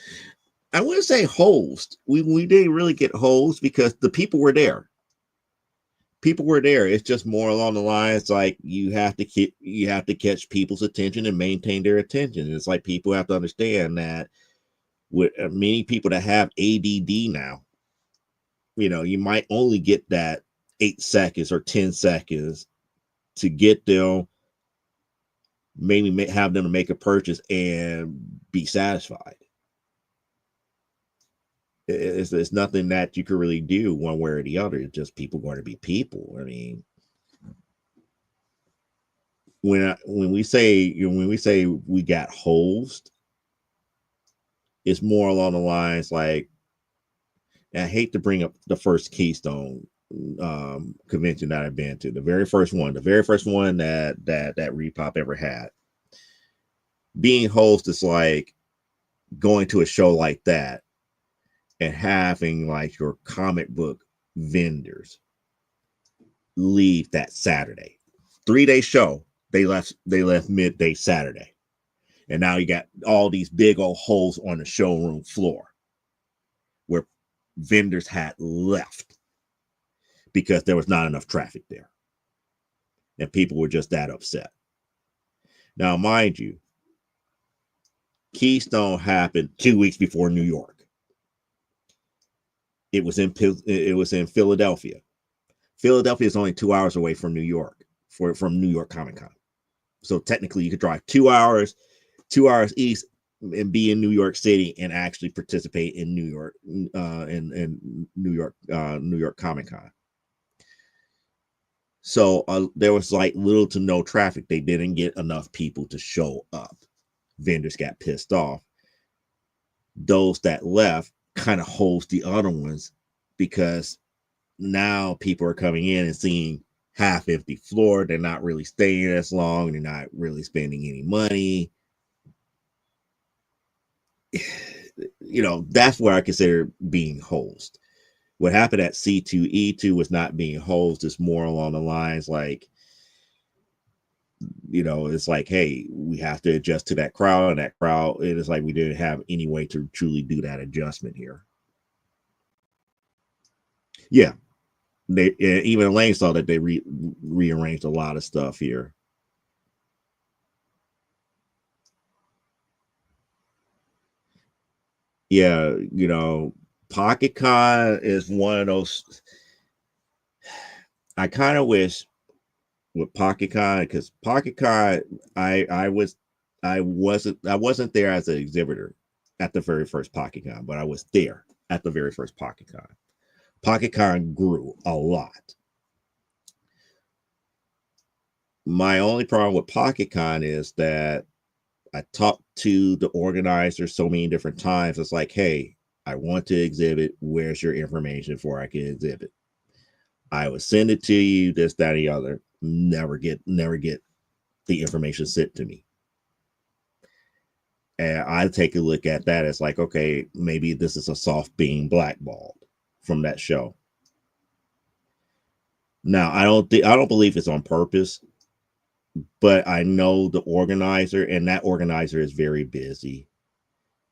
I wouldn't say hosed. We didn't really get hosed, because the people were there. It's just more along the lines like, you have to catch people's attention and maintain their attention. It's like, people have to understand that with many people that have ADD now, you know, you might only get that 8 seconds or 10 seconds to get them, maybe have them to make a purchase and be satisfied. It's nothing that you could really do one way or the other. It's just people going to be people. I mean, when we say we got hosed, it's more along the lines like, and I hate to bring up the first Keystone convention that I've been to, the very first one that Repop ever had. Being host is like going to a show like that and having like your comic book vendors leave that Saturday. 3-day show. They left midday Saturday. And now you got all these big old holes on the showroom floor where vendors had left because there was not enough traffic there. And people were just that upset. Now, mind you, Keystone happened 2 weeks before New York. It was in Philadelphia. Philadelphia is only 2 hours away from New York, from New York Comic Con. So technically, you could drive 2 hours east and be in New York City and actually participate in New York, in New York Comic Con. So there was like little to no traffic. They didn't get enough people to show up. Vendors got pissed off. Those that left kind of host the other ones because now people are coming in and seeing half empty floor. They're not really staying as long. They're not really spending any money. You know, that's where I consider being host. What happened at C2E2 was not being host. It's more along the lines like, you know, it's like, hey, we have to adjust to that crowd. And that crowd, it is like we didn't have any way to truly do that adjustment here. Yeah. They even Elaine saw that they rearranged a lot of stuff here. Yeah, you know, Pocket Con is one of those. I kind of wish with Pocket Con because Pocket Con, I wasn't there as an exhibitor at the very first Pocket Con, but I was there at the very first Pocket Con. Pocket Con grew a lot. My only problem with Pocket Con is that I talked to the organizer so many different times. It's like, hey, I want to exhibit. Where's your information for I can exhibit? I would send it to you, this, that, and the other. Never get the information sent to me. And I take a look at that as like, okay, maybe this is a soft being blackballed from that show. Now, I don't believe it's on purpose, but I know the organizer, and that organizer is very busy.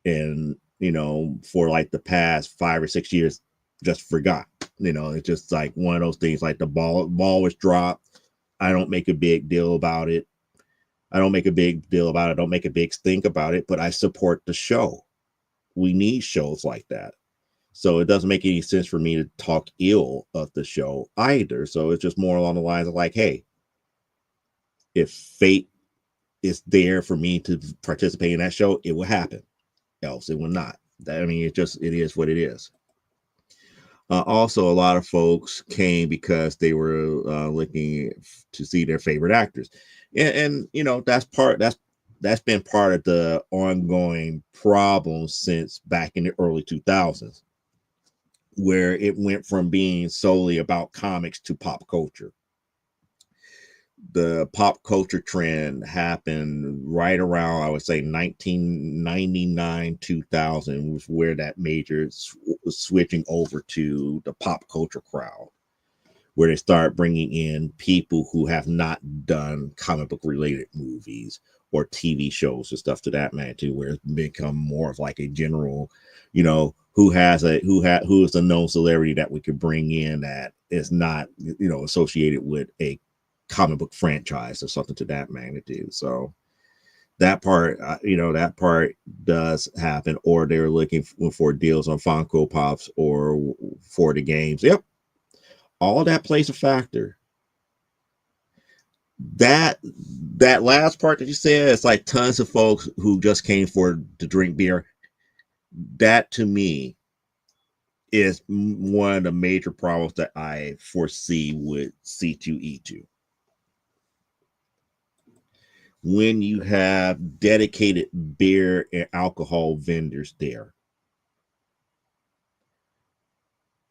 And, you know, for like the past 5 or 6 years, just forgot. You know, it's just like one of those things like the ball was dropped. I don't make a big deal about it. I don't make a big deal about it. I don't make a big stink about it, but I support the show. We need shows like that. So it doesn't make any sense for me to talk ill of the show either. So it's just more along the lines of like, hey, if fate is there for me to participate in that show, it will happen. Else it will not. I mean, it is what it is. Also, a lot of folks came because they were looking to see their favorite actors, and you know that's been part of the ongoing problem since back in the early 2000s, where it went from being solely about comics to pop culture. The pop culture trend happened right around, I would say, 1999, 2000 was where that major switching over to the pop culture crowd, where they start bringing in people who have not done comic book related movies or TV shows and stuff to that magnitude, where it's become more of like a general, you know, who is a known celebrity that we could bring in that is not, you know, associated with a comic book franchise or something to that magnitude. So that part, that part does happen. Or they're looking for deals on Funko Pops or for the games. Yep, all that plays a factor. That last part that you said, it's like tons of folks who just came for to drink beer. That to me is one of the major problems that I foresee with C2E2. When you have dedicated beer and alcohol vendors there,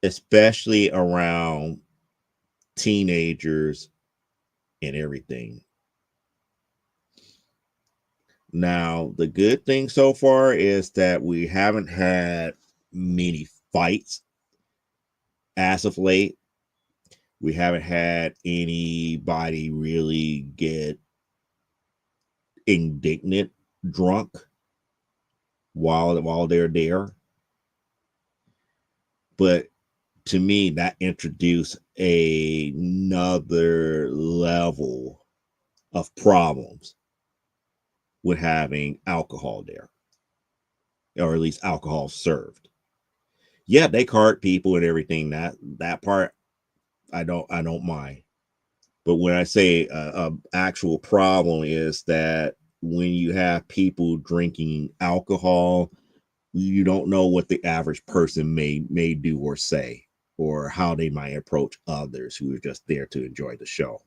especially around teenagers and everything. Now, the good thing so far is that we haven't had many fights as of late. We haven't had anybody really get indignant drunk while they're there. But to me, that introduced another level of problems with having alcohol there, or at least alcohol served. Yeah, they cart people and everything. That part I don't mind. But when I say a actual problem is that when you have people drinking alcohol, you don't know what the average person may do or say. or how they might approach others who are just there to enjoy the show.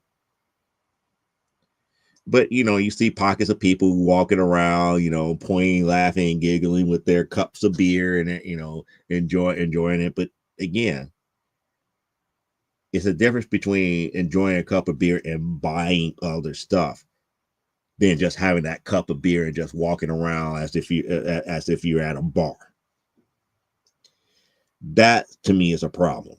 But you see pockets of people walking around, pointing, laughing, and giggling with their cups of beer and enjoying it. But again, it's a difference between enjoying a cup of beer and buying other stuff than just having that cup of beer and just walking around as if you're at a bar. That to me is a problem.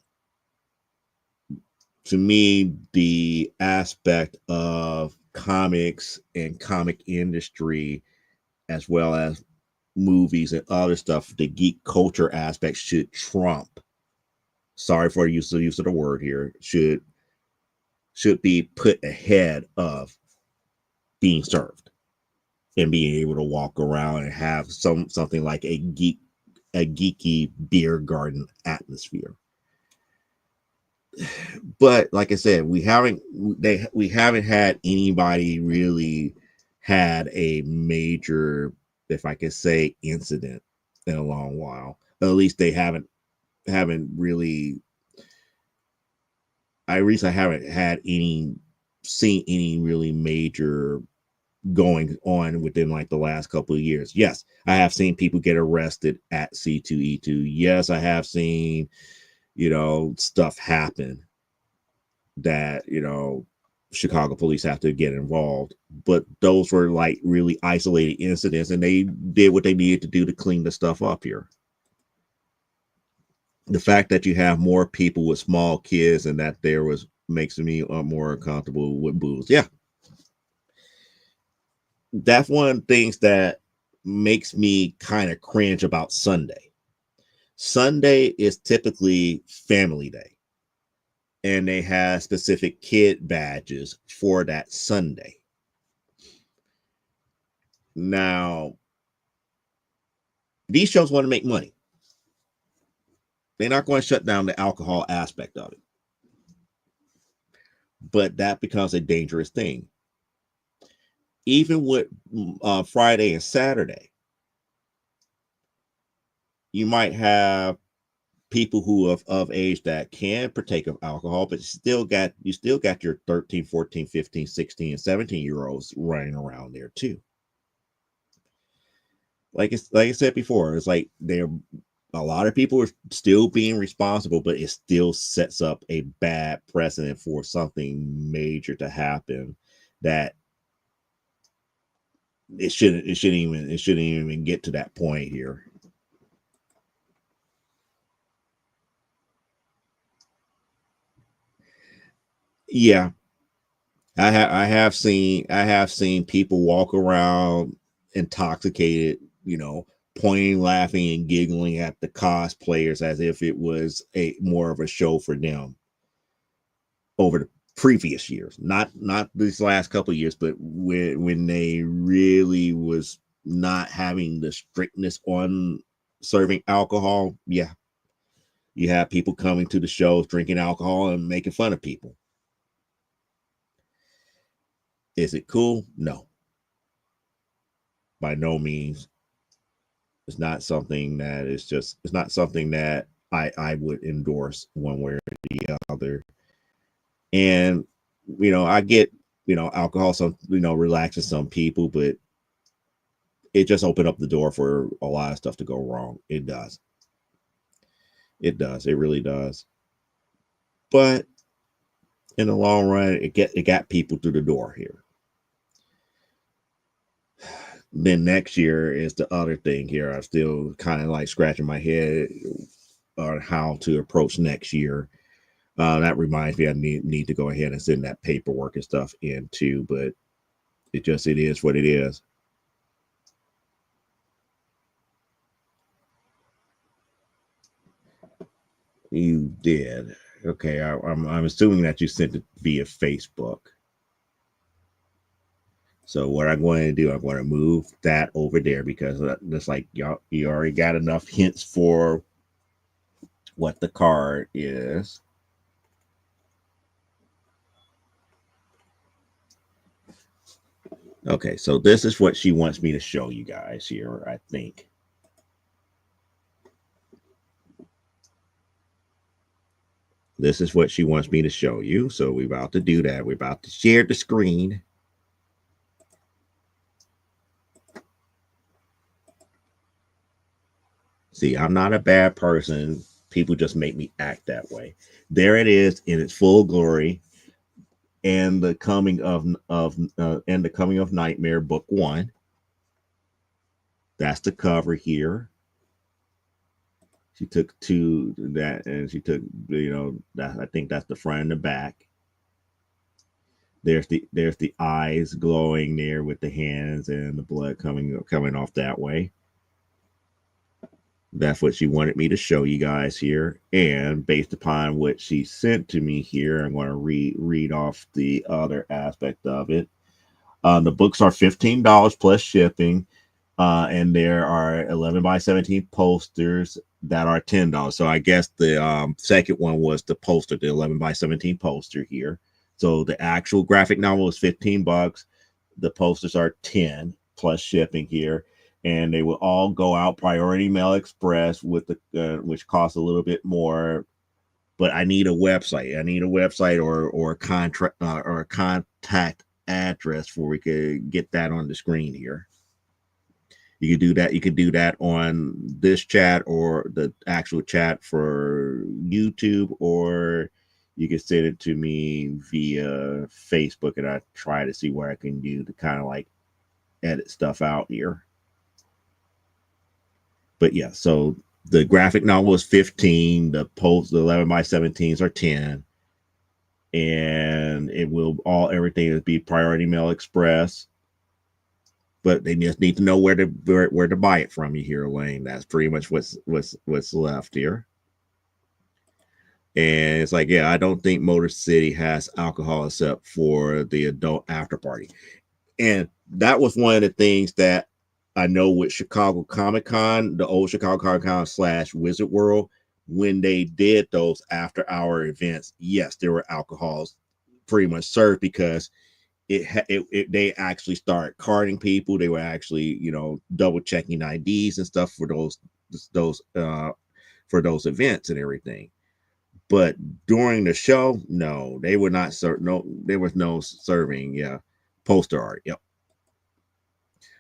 To me, the aspect of comics and comic industry, as well as movies and other stuff, the geek culture aspect should trump. Sorry for the use of the word here. Should be put ahead of being served and being able to walk around and have something like a geeky beer garden atmosphere. But like I said, we haven't had anybody really had a major, if I could say, incident in a long while. At least they haven't really. I haven't had seen any really major going on within like the last couple of years. Yes, I have seen people get arrested at C2E2. Yes, I have seen stuff happen that Chicago police have to get involved, but those were like really isolated incidents, and they did what they needed to do to clean the stuff up here. The fact that you have more people with small kids and that makes me more uncomfortable with booze. Yeah, that's one of the things that makes me kind of cringe about Sunday. Sunday is typically family day, and they have specific kid badges for that Sunday. Now, these shows want to make money. They're not going to shut down the alcohol aspect of it. But that becomes a dangerous thing. Even with Friday and Saturday, you might have people who are of age that can partake of alcohol, but you still got your 13, 14, 15, 16, and 17-year-olds running around there too. Like I said before, it's like a lot of people are still being responsible, but it still sets up a bad precedent for something major to happen that it shouldn't even get to that point here. Yeah, I have seen people walk around intoxicated, pointing, laughing, and giggling at the cosplayers as if it was more of a show for them over the previous years, not these last couple of years, but when they really was not having the strictness on serving alcohol. Yeah, you have people coming to the shows drinking alcohol and making fun of people. Is it cool? No, by no means. It's not something that I would endorse one way or the other. And I get alcohol relaxes some people, but it just opened up the door for a lot of stuff to go wrong. It does. It really does. But in the long run, it got people through the door here. Then next year is the other thing here. I'm still kind of like scratching my head on how to approach next year. That reminds me, I need to go ahead and send that paperwork and stuff in too, but it is what it is. You did. Okay, I'm assuming that you sent it via Facebook. So what I'm going to do, I'm going to move that over there because it's like you already got enough hints for what the card is. Okay, so this is what she wants me to show you guys here, I think. This is what she wants me to show you. So we're about to do that. We're about to share the screen. See, I'm not a bad person. People just make me act that way. There it is in its full glory. And the coming of Nightmare book 1. That's the cover here. She took two that, and she took, that, I think that's the front and the back. There's the eyes glowing there with the hands and the blood coming off that way. That's what she wanted me to show you guys here. And based upon what she sent to me here, I'm going to read off the other aspect of it. The books are $15 plus shipping. And there are 11 by 17 posters that are $10. So I guess the second one was the poster, the 11 by 17 poster here. So the actual graphic novel is $15. The posters are $10 plus shipping here. And they will all go out priority mail express with the which costs a little bit more. But I need a website. I need a website or a contract or a contact address where we could get that on the screen here. You could do that. You could do that on this chat or the actual chat for YouTube, or you can send it to me via Facebook, and I try to see where I can do to kind of like edit stuff out here. But yeah, so the graphic novel is 15. The 11 by 17s are 10, and it will everything will be priority mail express. But they just need to know where to buy it from you here, Elaine. That's pretty much what's left here. And it's like, yeah, I don't think Motor City has alcohol except for the adult after party. And that was one of the things that I know with Chicago Comic-Con, the old Chicago Comic-Con / Wizard World, when they did those after hour events, yes, there were alcohols pretty much served, because they actually started carding people. They were actually, double checking IDs and stuff for those events and everything. But during the show, no, they would not serve. No, there was no serving. Yeah, poster art. Yep.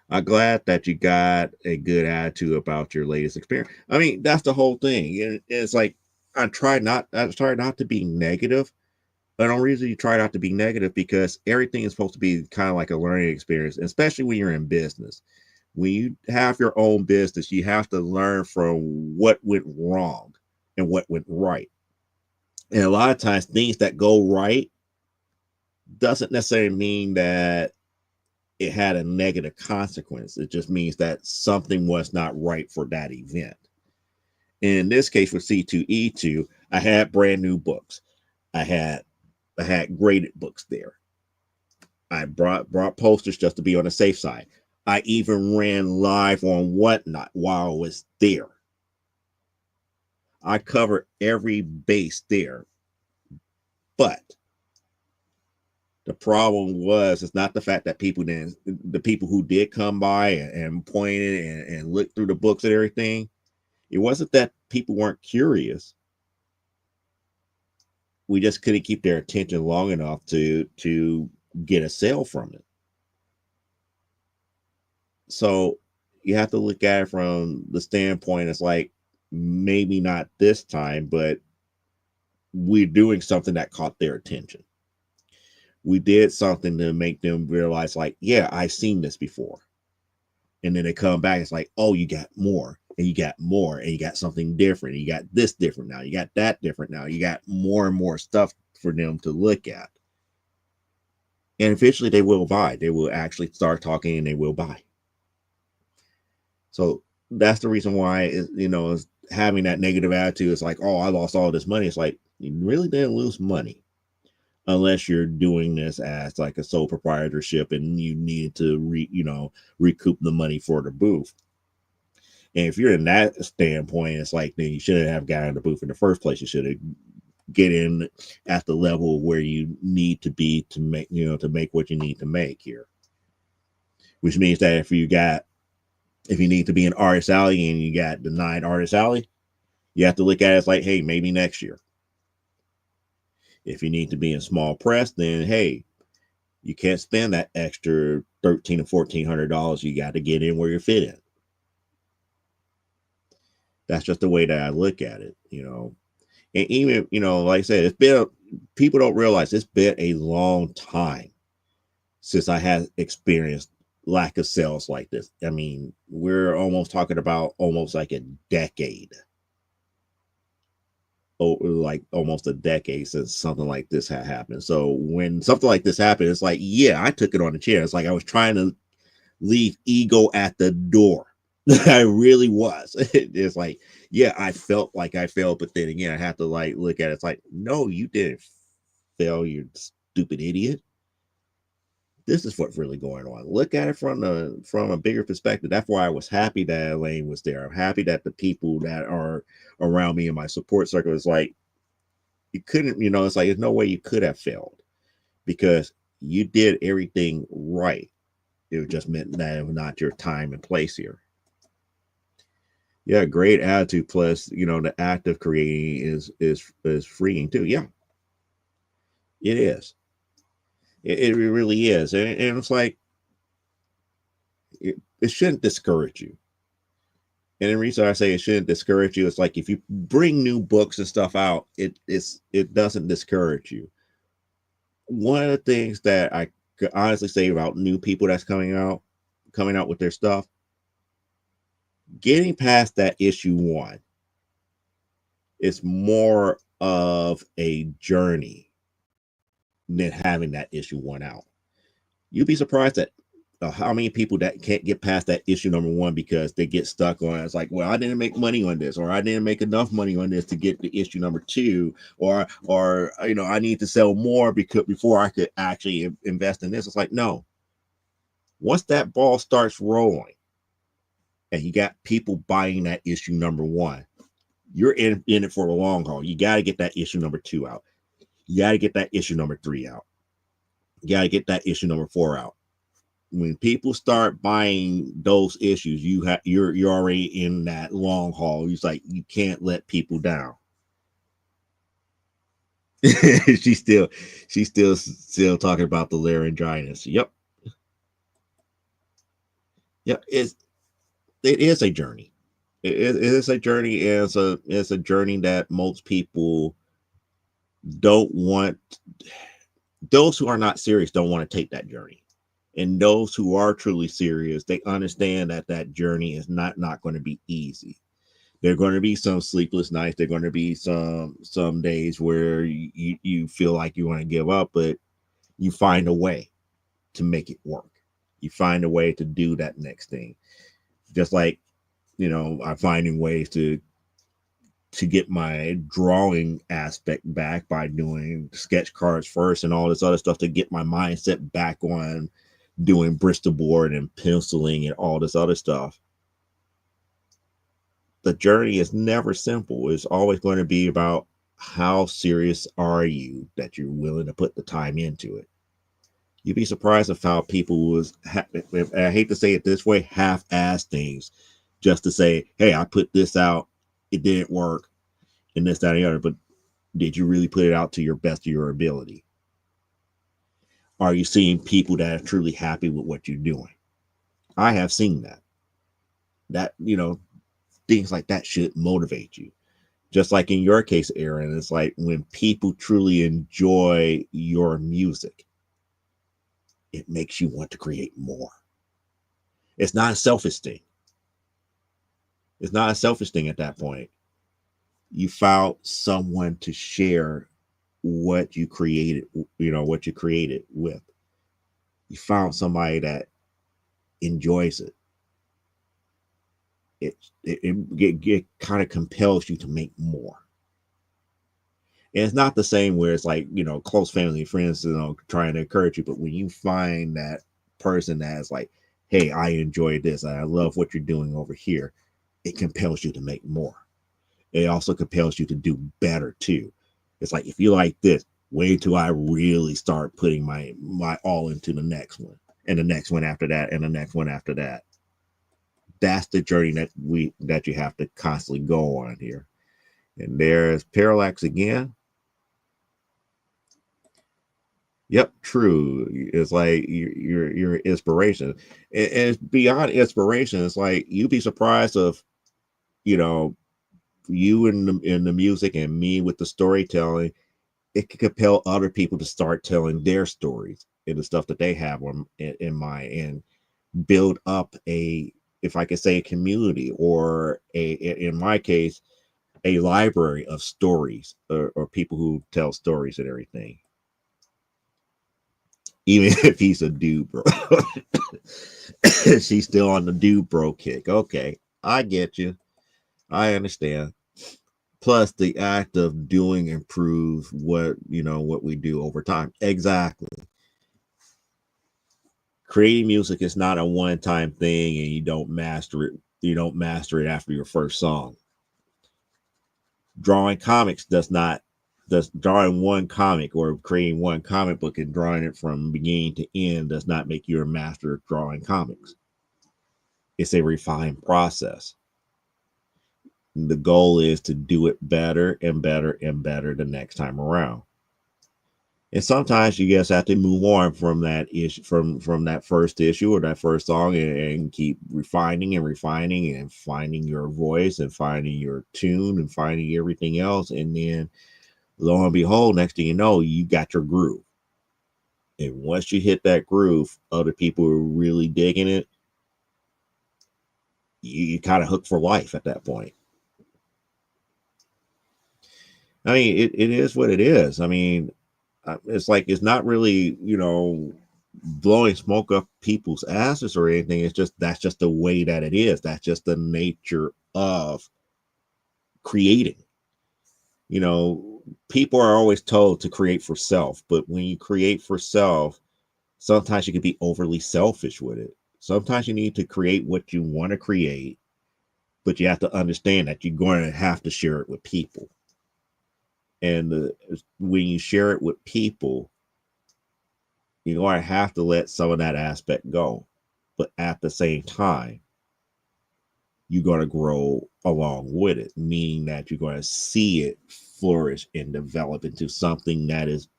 I'm glad that you got a good attitude about your latest experience. I mean, that's the whole thing. And it's like I try not to be negative. But the only reason you try not to be negative, because everything is supposed to be kind of like a learning experience, especially when you're in business. When you have your own business, you have to learn from what went wrong and what went right. And a lot of times things that go right doesn't necessarily mean that it had a negative consequence. It just means that something was not right for that event. In this case with C2E2, I had brand new books. I had graded books there. I brought posters just to be on the safe side. I even ran live on Whatnot while I was there. I covered every base there. But the problem it's not the fact that the people who did come by and pointed and looked through the books and everything. It wasn't that people weren't curious. We just couldn't keep their attention long enough to get a sale from it. So you have to look at it from the standpoint, it's like, maybe not this time, but we're doing something that caught their attention. We did something to make them realize, like, yeah, I've seen this before. And then they come back, it's like, oh, you got more, and you got more, and you got something different, and you got this different now, you got that different now, you got more and more stuff for them to look at. And eventually they will buy. They will actually start talking, and they will buy. So that's the reason why, is having that negative attitude. It's like, oh, I lost all this money. It's like, you really didn't lose money, unless you're doing this as like a sole proprietorship and you need to recoup the money for the booth. And if you're in that standpoint, it's like, then you shouldn't have gotten the booth in the first place. You should have get in at the level where you need to be to make what you need to make here. Which means that if you need to be in Artist Alley and you got denied Artist Alley, you have to look at it as like, hey, maybe next year. If you need to be in small press, then hey, you can't spend that extra $1,300 and $1,400. You got to get in where you're fitting. That's just the way that I look at it, And even, like I said, people don't realize it's been a long time since I had experienced lack of sales like this. I mean, we're almost talking about almost like a decade. Oh, like almost a decade since something like this had happened. So when something like this happened, it's like, yeah, I took it on the chin. It's like I was trying to leave ego at the door. I really was. It's like, yeah, I felt like I failed, but then again, I have to like look at it. It's like, no, you didn't fail, you stupid idiot. This is what's really going on. Look at it from a bigger perspective. That's why I was happy that Elaine was there. I'm happy that the people that are around me in my support circle is like, you couldn't, it's like there's no way you could have failed because you did everything right. It just meant that it was not your time and place here. Yeah, great attitude. Plus, the act of creating is freeing too. Yeah, it is. It really is, and it's like it shouldn't discourage you. And the reason I say it shouldn't discourage you is like if you bring new books and stuff out, it doesn't discourage you. One of the things that I could honestly say about new people that's coming out with their stuff, getting past that issue 1 is more of a journey than having that issue 1 out. You'd be surprised at how many people that can't get past that issue number 1 because they get stuck on it. It's like, well, I didn't make money on this, or I didn't make enough money on this to get the issue number 2, or I need to sell more before I could actually invest in this. It's like, no. Once that ball starts rolling and you got people buying that issue number 1, you're in it for the long haul. You got to get that issue number 2 out. You got to get that issue number 3 out. You got to get that issue number 4 out. When people start buying those issues, you're already in that long haul. It's like you can't let people down. she's still talking about the laryngitis. Yep. It is a journey. It is a journey. It's a journey that most people don't want. Those who are not serious don't want to take that journey. And those who are truly serious, they understand that journey is not going to be easy. There are going to be some sleepless nights. There are going to be some days where you feel like you want to give up, but you find a way to make it work. You find a way to do that next thing. Just like, I'm finding ways to get my drawing aspect back by doing sketch cards first and all this other stuff to get my mindset back on doing Bristol board and penciling and all this other stuff. The journey is never simple. It's always going to be about how serious are you that you're willing to put the time into it. You'd be surprised of how people I hate to say it this way, half-ass things just to say, hey, I put this out, it didn't work, and this, that, and the other. But did you really put it out to your best of your ability? Are you seeing people that are truly happy with what you're doing? I have seen that. That, things like that should motivate you. Just like in your case, Aaron, it's like when people truly enjoy your music, it makes you want to create more. It's not a selfish thing. It's not a selfish thing at that point. You found someone to share what you created, what you created with. You found somebody that enjoys it. It kind of compels you to make more. And it's not the same where it's like, close family and friends, trying to encourage you. But when you find that person that's like, hey, I enjoy this, and I love what you're doing over here, it compels you to make more. It also compels you to do better too. It's like, if you like this, wait till I really start putting my all into the next one, and the next one after that, and the next one after that. That's the journey that you have to constantly go on here. And there's Parallax again. Yep, true. It's like your inspiration, and it's beyond inspiration. It's like you'd be surprised of, you know, you in the music and me with the storytelling. It could compel other people to start telling their stories and the stuff that they have in mind, and build up a, if I could say, a community, or in my case, a library of stories, or people who tell stories and everything. Even if he's a dude, bro. She's still on the dude bro kick. Okay, I get you. I understand. Plus, the act of doing improves what we do over time. Exactly. Creating music is not a one-time thing, and you don't master it. You don't master it after your first song. Drawing comics does not. Does drawing one comic or creating one comic book and drawing it from beginning to end does not make you a master of drawing comics. It's a refined process. The goal is to do it better and better and better the next time around. And sometimes you just have to move on from that issue, from that first issue or that first song, and keep refining and refining and finding your voice and finding your tune and finding everything else. And then lo and behold, next thing you know, you got your groove. And once you hit that groove, other people are really digging it. You kind of hook for life at that point. I mean, it is what it is. I mean, it's like, it's not really, blowing smoke up people's asses or anything. It's just, that's just the way that it is. That's just the nature of creating. People are always told to create for self, but when you create for self, sometimes you can be overly selfish with it. Sometimes you need to create what you want to create, but you have to understand that you're going to have to share it with people. And when you share it with people, you're going to have to let some of that aspect go. But at the same time, you're going to grow along with it, meaning that you're going to see it flourish and develop into something that is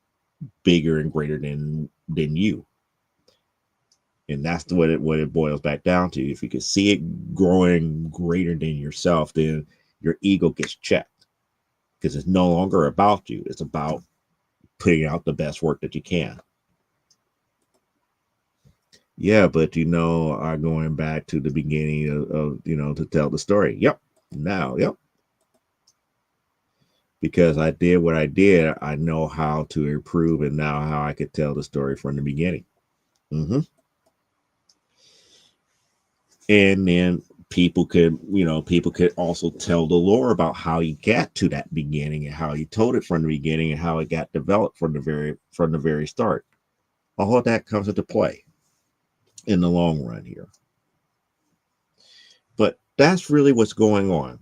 bigger and greater than you. And that's what it boils back down to. If you can see it growing greater than yourself, then your ego gets checked, because it's no longer about you. It's about putting out the best work that you can. Yeah, but going back to the beginning of to tell the story. Yep. Now, yep. Because I did what I did, I know how to improve, and now how I could tell the story from the beginning. Mm-hmm. And then people could also tell the lore about how you got to that beginning, and how you told it from the beginning, and how it got developed from the very start. All of that comes into play in the long run here. But that's really what's going on.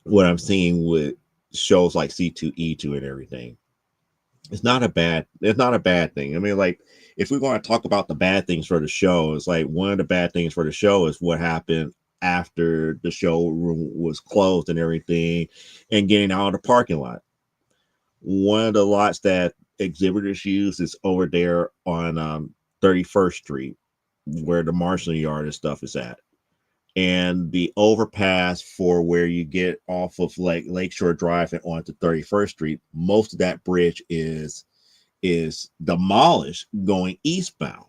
What I'm seeing with shows like C2E2 and everything. It's not a bad thing. I mean, like, if we're going to talk about the bad things for the show, it's like, one of the bad things for the show is what happened after the showroom was closed and everything, and getting out of the parking lot. One of the lots that exhibitors use is over there on 31st Street, where the marshalling yard and stuff is at. And the overpass for where you get off of Lakeshore Drive and onto 31st Street, most of that bridge is demolished going eastbound.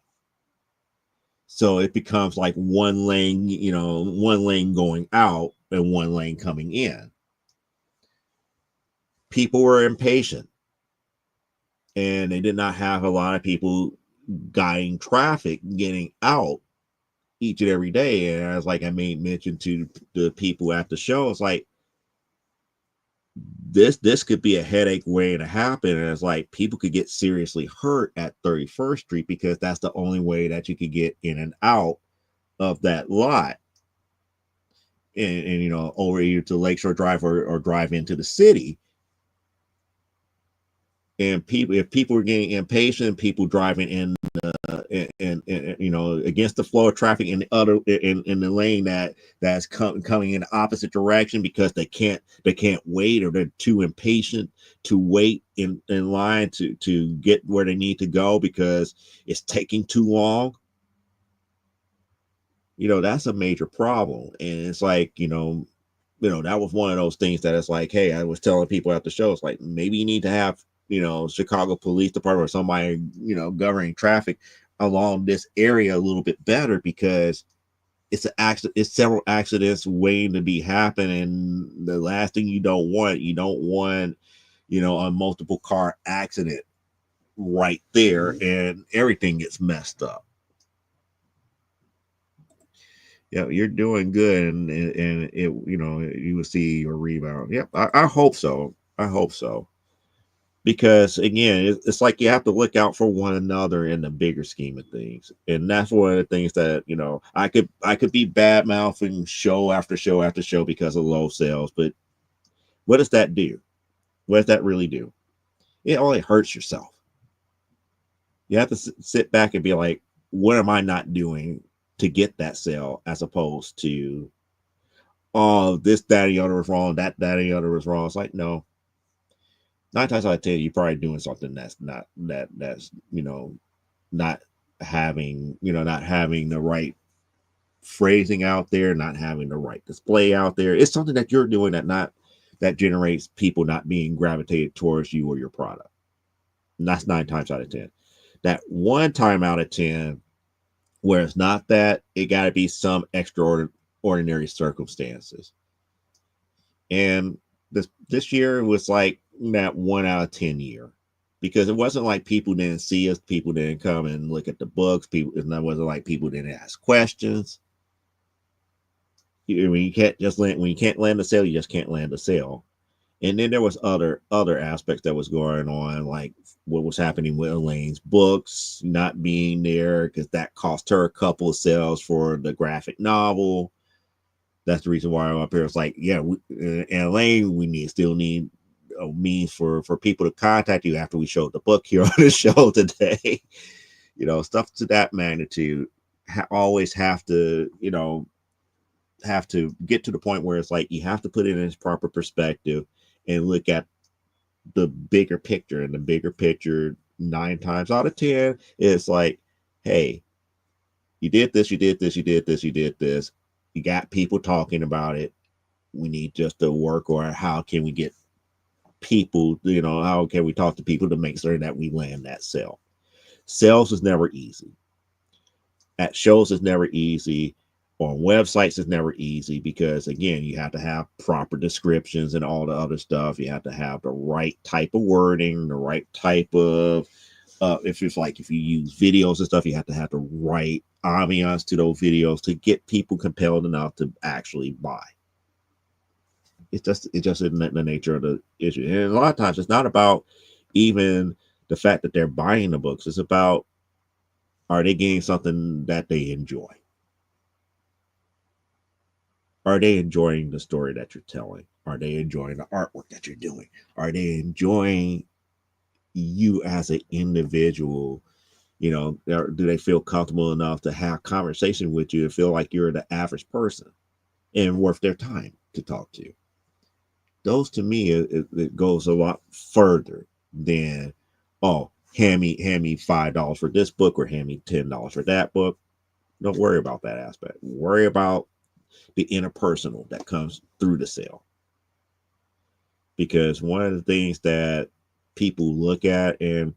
So it becomes like one lane going out and one lane coming in. People were impatient, and they did not have a lot of people guiding traffic getting out each and every day. And as like I made mention to the people at the show, it's like, this could be a headache waiting to happen. And it's like, people could get seriously hurt at 31st Street, because that's the only way that you could get in and out of that lot, and over here to Lakeshore Drive, or drive into the city. And people, if people are getting impatient, people driving in you know, against the flow of traffic in the other in the lane that's coming in the opposite direction because they can't wait, or they're too impatient to wait in line to get where they need to go because it's taking too long. You know, that's a major problem. And it's like, you know, that was one of those things that it's like, hey, I was telling people at the show, it's like, maybe you need to have, you know, Chicago Police Department or somebody, you know, governing traffic along this area a little bit better, because it's an accident, it's several accidents waiting to be happening. The last thing you don't want, you know, a multiple car accident right there and everything gets messed up. Yeah, you're doing good, and it, you know, you will see your rebound. Yep, I hope so. I hope so, because again, it's like you have to look out for one another in the bigger scheme of things, and that's one of the things that, you know, I could be bad mouthing show after show after show because of low sales, but what does that do? What does that really do? It only hurts yourself. You have to sit back and be like, what am I not doing to get that sale, as opposed to, oh, this, that, and the other was wrong, that, and the other was wrong. It's like, no, 9 times out of 10, you're probably doing something that's, you know, not not having the right phrasing out there, not having the right display out there. It's something that you're doing that generates people not being gravitated towards you or your product. And that's 9 times out of 10. That 1 time out of 10 where it's not that, it got to be some extraordinary circumstances. And this year was like that 1 out of 10 year, because it wasn't like people didn't see us, people didn't come and look at the books, people, it wasn't like people didn't ask questions. When you can't just land, when you can't land a sale, you just can't land a sale. And then there was other aspects that was going on, like what was happening with Elaine's books not being there, because that cost her a couple of sales for the graphic novel. That's the reason why I'm up here. It's like, yeah, and Elaine, we still need a means for people to contact you after we showed the book here on the show today. You know, stuff to that magnitude always have to, you know, have to get to the point where it's like you have to put it in its proper perspective and look at the bigger picture. And the bigger picture, 9 times out of 10, is like, hey, you did this, you did this, you did this, you did this. You got people talking about it. We need just to work on how can we get people, you know, how can we talk to people to make sure that we land that sale. Sales is never easy. At shows is never easy. On websites is never easy, because again, you have to have proper descriptions and all the other stuff. You have to have the right type of wording, the right type of if it's like, if you use videos and stuff, you have to have the right ambiance to those videos to get people compelled enough to actually buy. It's just in the nature of the issue. And a lot of times it's not about even the fact that they're buying the books. It's about, are they getting something that they enjoy? Are they enjoying the story that you're telling? Are they enjoying the artwork that you're doing? Are they enjoying you as an individual? You know, do they feel comfortable enough to have conversation with you, to feel like you're the average person and worth their time to talk to? Those, to me, it goes a lot further than, oh, hand me $5 for this book, or hand me $10 for that book. Don't worry about that aspect. Worry about the interpersonal that comes through the sale. Because one of the things that people look at, and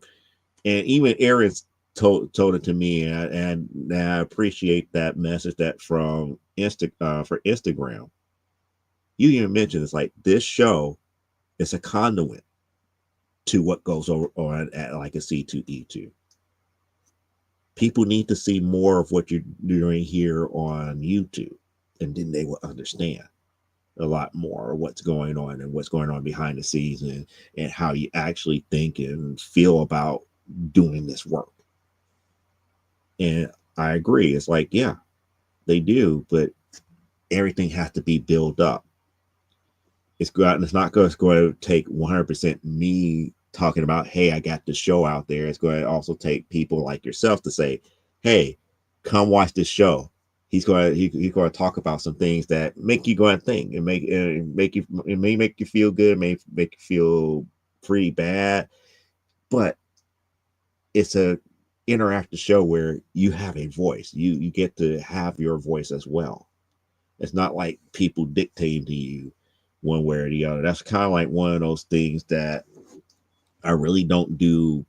even Aaron's told it to me, and I appreciate that message that from for Instagram. You even mentioned, it's like, this show is a conduit to what goes on at like a C2E2. People need to see more of what you're doing here on YouTube, and then they will understand a lot more of what's going on and what's going on behind the scenes, and how you actually think and feel about doing this work. And I agree. It's like, yeah, they do, but everything has to be built up. It's not going to take 100% me talking about, hey, I got this show out there. It's going to also take people like yourself to say, hey, come watch this show. He's going to talk about some things that make you go and think and it may make you feel good, may make you feel pretty bad, but it's a interactive show where you have a voice. You get to have your voice as well. It's not like people dictating to you one way or the other. That's kind of like one of those things that I really don't do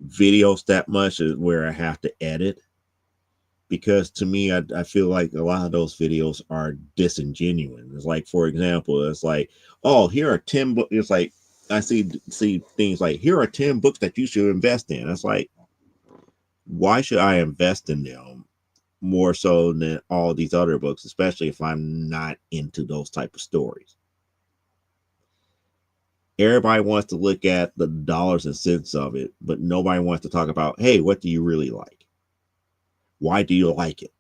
videos that much, is where I have to edit, because to me, I feel like a lot of those videos are disingenuous. It's like, for example, it's like, oh, here are 10 books. It's like, I see things like, here are 10 books that you should invest in. It's like, why should I invest in them more so than all these other books, especially if I'm not into those type of stories? Everybody wants to look at the dollars and cents of it, but nobody wants to talk about, hey, what do you really like? Why do you like it?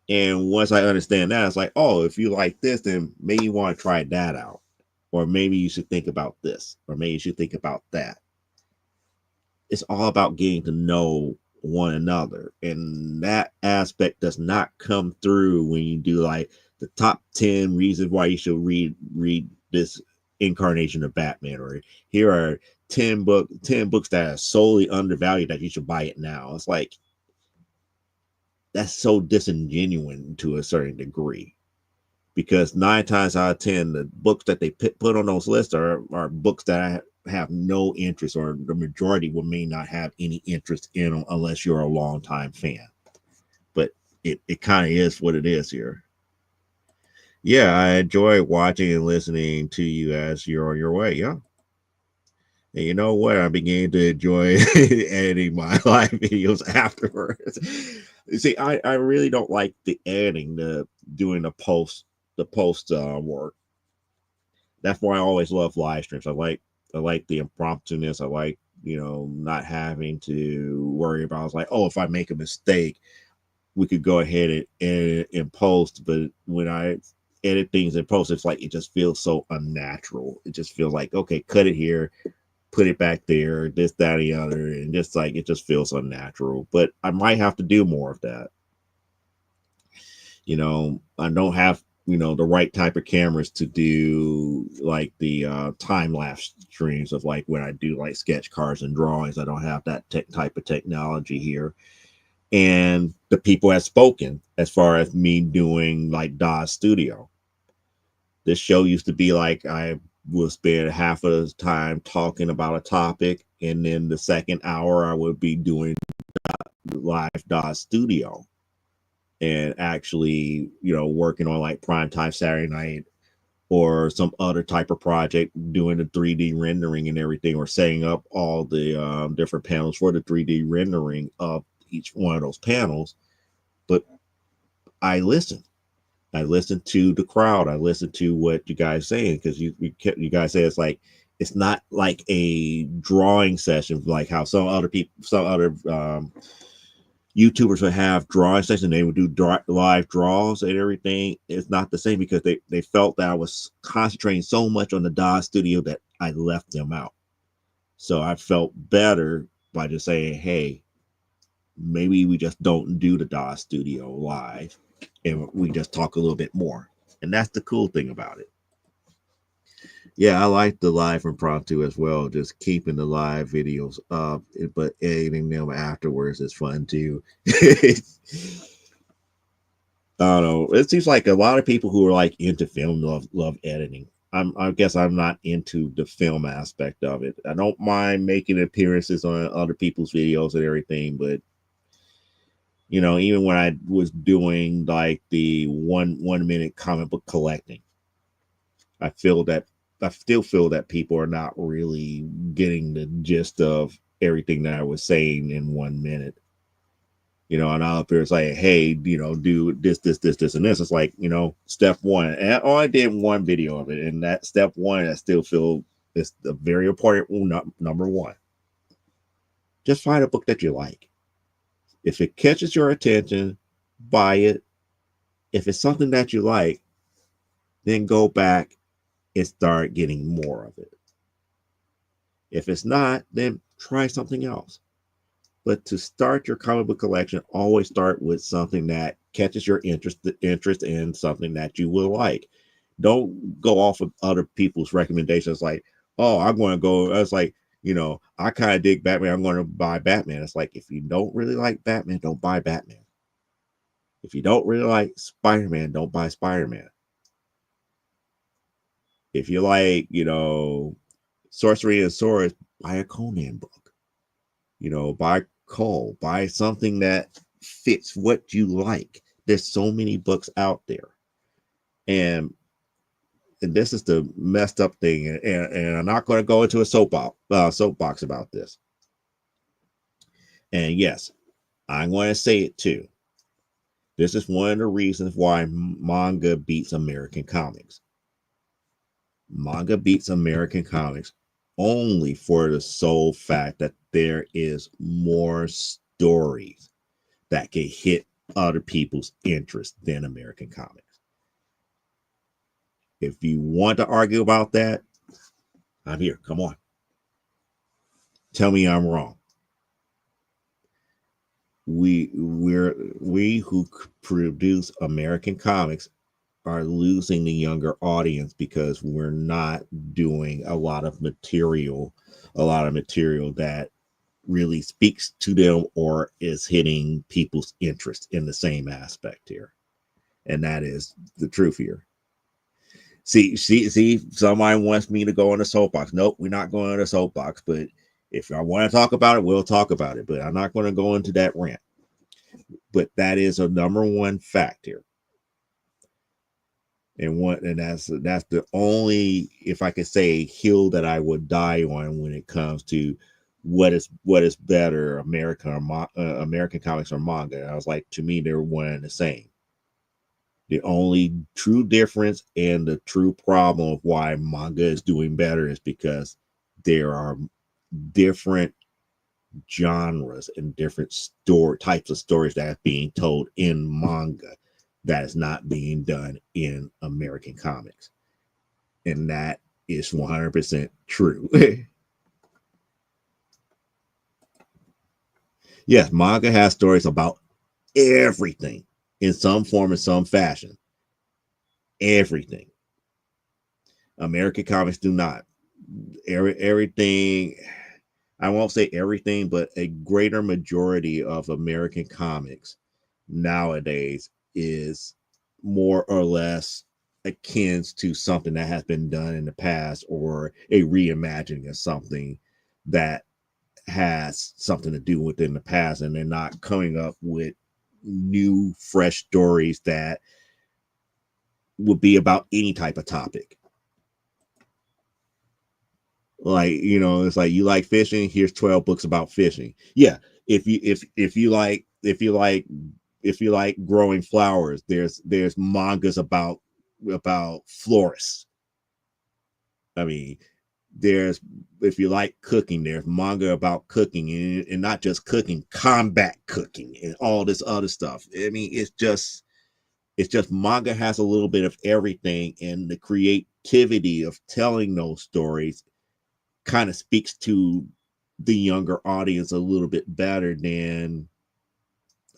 And once I understand that, it's like, oh, if you like this, then maybe you want to try that out. Or maybe you should think about this. Or maybe you should think about that. It's all about getting to know one another. And that aspect does not come through when you do like the top 10 reasons why you should read this incarnation of Batman, or here are 10 books that are solely undervalued that you should buy it now. It's like, that's so disingenuous to a certain degree, because 9 times out of 10, the books that they put on those lists are books that I have no interest, or the majority may not have any interest in them unless you're a longtime fan. But it kind of is what it is here. Yeah, I enjoy watching and listening to you as you're on your way. Yeah. And you know what? I began to enjoy editing my live videos afterwards. You see, I really don't like the editing, doing the post work. That's why I always love live streams. I like the impromptu-ness. I like, not having to worry about. I was like, oh, if I make a mistake, we could go ahead and edit in post. But when I edit things in post, it's like, it just feels so unnatural. It just feels like, okay, cut it here, put it back there, this, that, and the other, and just like, it just feels unnatural. But I might have to do more of that. I don't have the right type of cameras to do like the time lapse streams of like when I do like sketch cards and drawings. I don't have that type of technology here. And the people have spoken as far as me doing like DAW Studio. This show used to be like, I will spend half of the time talking about a topic, and then the second hour I would be doing live DAW Studio and actually, working on like primetime Saturday night or some other type of project, doing the 3D rendering and everything, or setting up all the different panels for the 3D rendering of each one of those panels. But I listen to the crowd. I listen to what you guys saying, because you guys say it's not like a drawing session like how some other YouTubers would have drawing sessions. They would do live draws and everything. It's not the same, because they felt that I was concentrating so much on the DAW Studio that I left them out. So I felt better by just saying, hey, maybe we just don't do the DAW Studio live, and we just talk a little bit more. And that's the cool thing about it. Yeah, I like the live impromptu as well, just keeping the live videos up, but editing them afterwards is fun too. I don't know. It seems like a lot of people who are like into film love editing. I guess I'm not into the film aspect of it. I don't mind making appearances on other people's videos and everything, but even when I was doing like the 1 minute comic book collecting, I still feel that people are not really getting the gist of everything that I was saying in 1 minute. And I'll appear it's like, hey, do this, and this. It's like, step one. And I only did one video of it. And that step one, I still feel is the very important number one. Just find a book that you like. If it catches your attention, buy it. If it's something that you like, then go back and start getting more of it. If it's not, then try something else. But to start your comic book collection, always start with something that catches your interest in something that you will like. Don't go off of other people's recommendations like, oh, I'm going to go. It's like, I kind of dig Batman. I'm going to buy Batman. It's like, if you don't really like Batman, don't buy Batman. If you don't really like Spider-Man, don't buy Spider-Man. If you like, Sorcery and Swords, buy a Conan book. Buy Cole, buy something that fits what you like. There's so many books out there. And this is the messed up thing. And I'm not going to go into a soapbox about this. And yes, I'm going to say it too. This is one of the reasons why manga beats American comics. Manga beats American comics only for the sole fact that there is more stories that can hit other people's interest than American comics. If you want to argue about that, I'm here. Come on. Tell me I'm wrong. We who produce American comics are losing the younger audience because we're not doing a lot of material that really speaks to them or is hitting people's interest in the same aspect here. And that is the truth here. See, somebody wants me to go on a soapbox. Nope, we're not going on a soapbox, but if I want to talk about it, we'll talk about it, but I'm not going to go into that rant. But that is a number one fact here. And that's the only, if I could say, hill that I would die on when it comes to what is better, American comics or manga. I was like, to me, they're one and the same. The only true difference and the true problem of why manga is doing better is because there are different genres and different types of stories that are being told in manga that is not being done in American comics. And that is 100% true. Yes, manga has stories about everything in some form or some fashion. Everything. American comics do not. Everything, I won't say everything, but a greater majority of American comics nowadays is more or less akin to something that has been done in the past or a reimagining of something that has something to do with in the past, and they're not coming up with new, fresh stories that would be about any type of topic. Like, it's like, you like fishing, here's 12 books about fishing. Yeah, if you like growing flowers, there's mangas about florists. I mean, if you like cooking, there's manga about cooking, and not just cooking, combat cooking and all this other stuff. I mean, it's just manga has a little bit of everything, and the creativity of telling those stories kind of speaks to the younger audience a little bit better than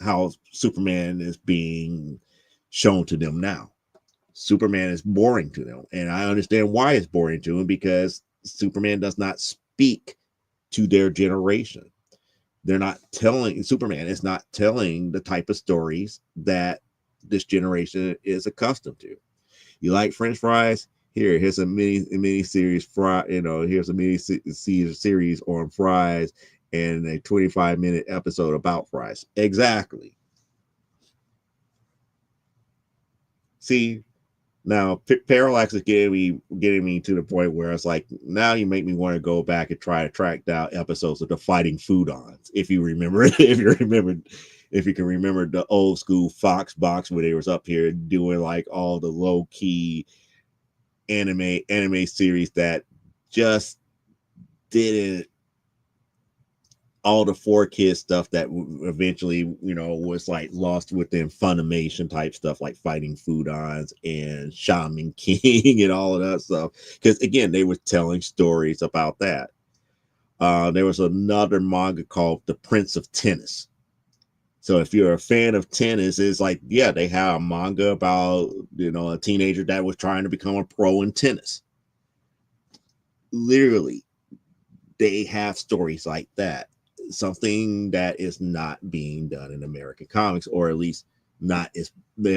how Superman is being shown to them now. Superman is boring to them, and I understand why it's boring to them, because Superman does not speak to their generation. Superman is not telling the type of stories that this generation is accustomed to. You like French fries? Here's a mini series here's a mini series on fries and a 25-minute episode about fries. Exactly. See, now Parallax is getting me to the point where it's like, now you make me want to go back and try to track down episodes of the Fighting Foodons. If you can remember the old school Fox box where they was up here doing like all the low key anime series that just didn't all the 4 Kids stuff that eventually, was like lost within Funimation type stuff, like Fighting Foodons and Shaman King and all of that stuff. Because again, they were telling stories about that. There was another manga called The Prince of Tennis. So if you're a fan of tennis, it's like, yeah, they have a manga about, a teenager that was trying to become a pro in tennis. Literally, they have stories like that. Something that is not being done in American comics, or at least not as,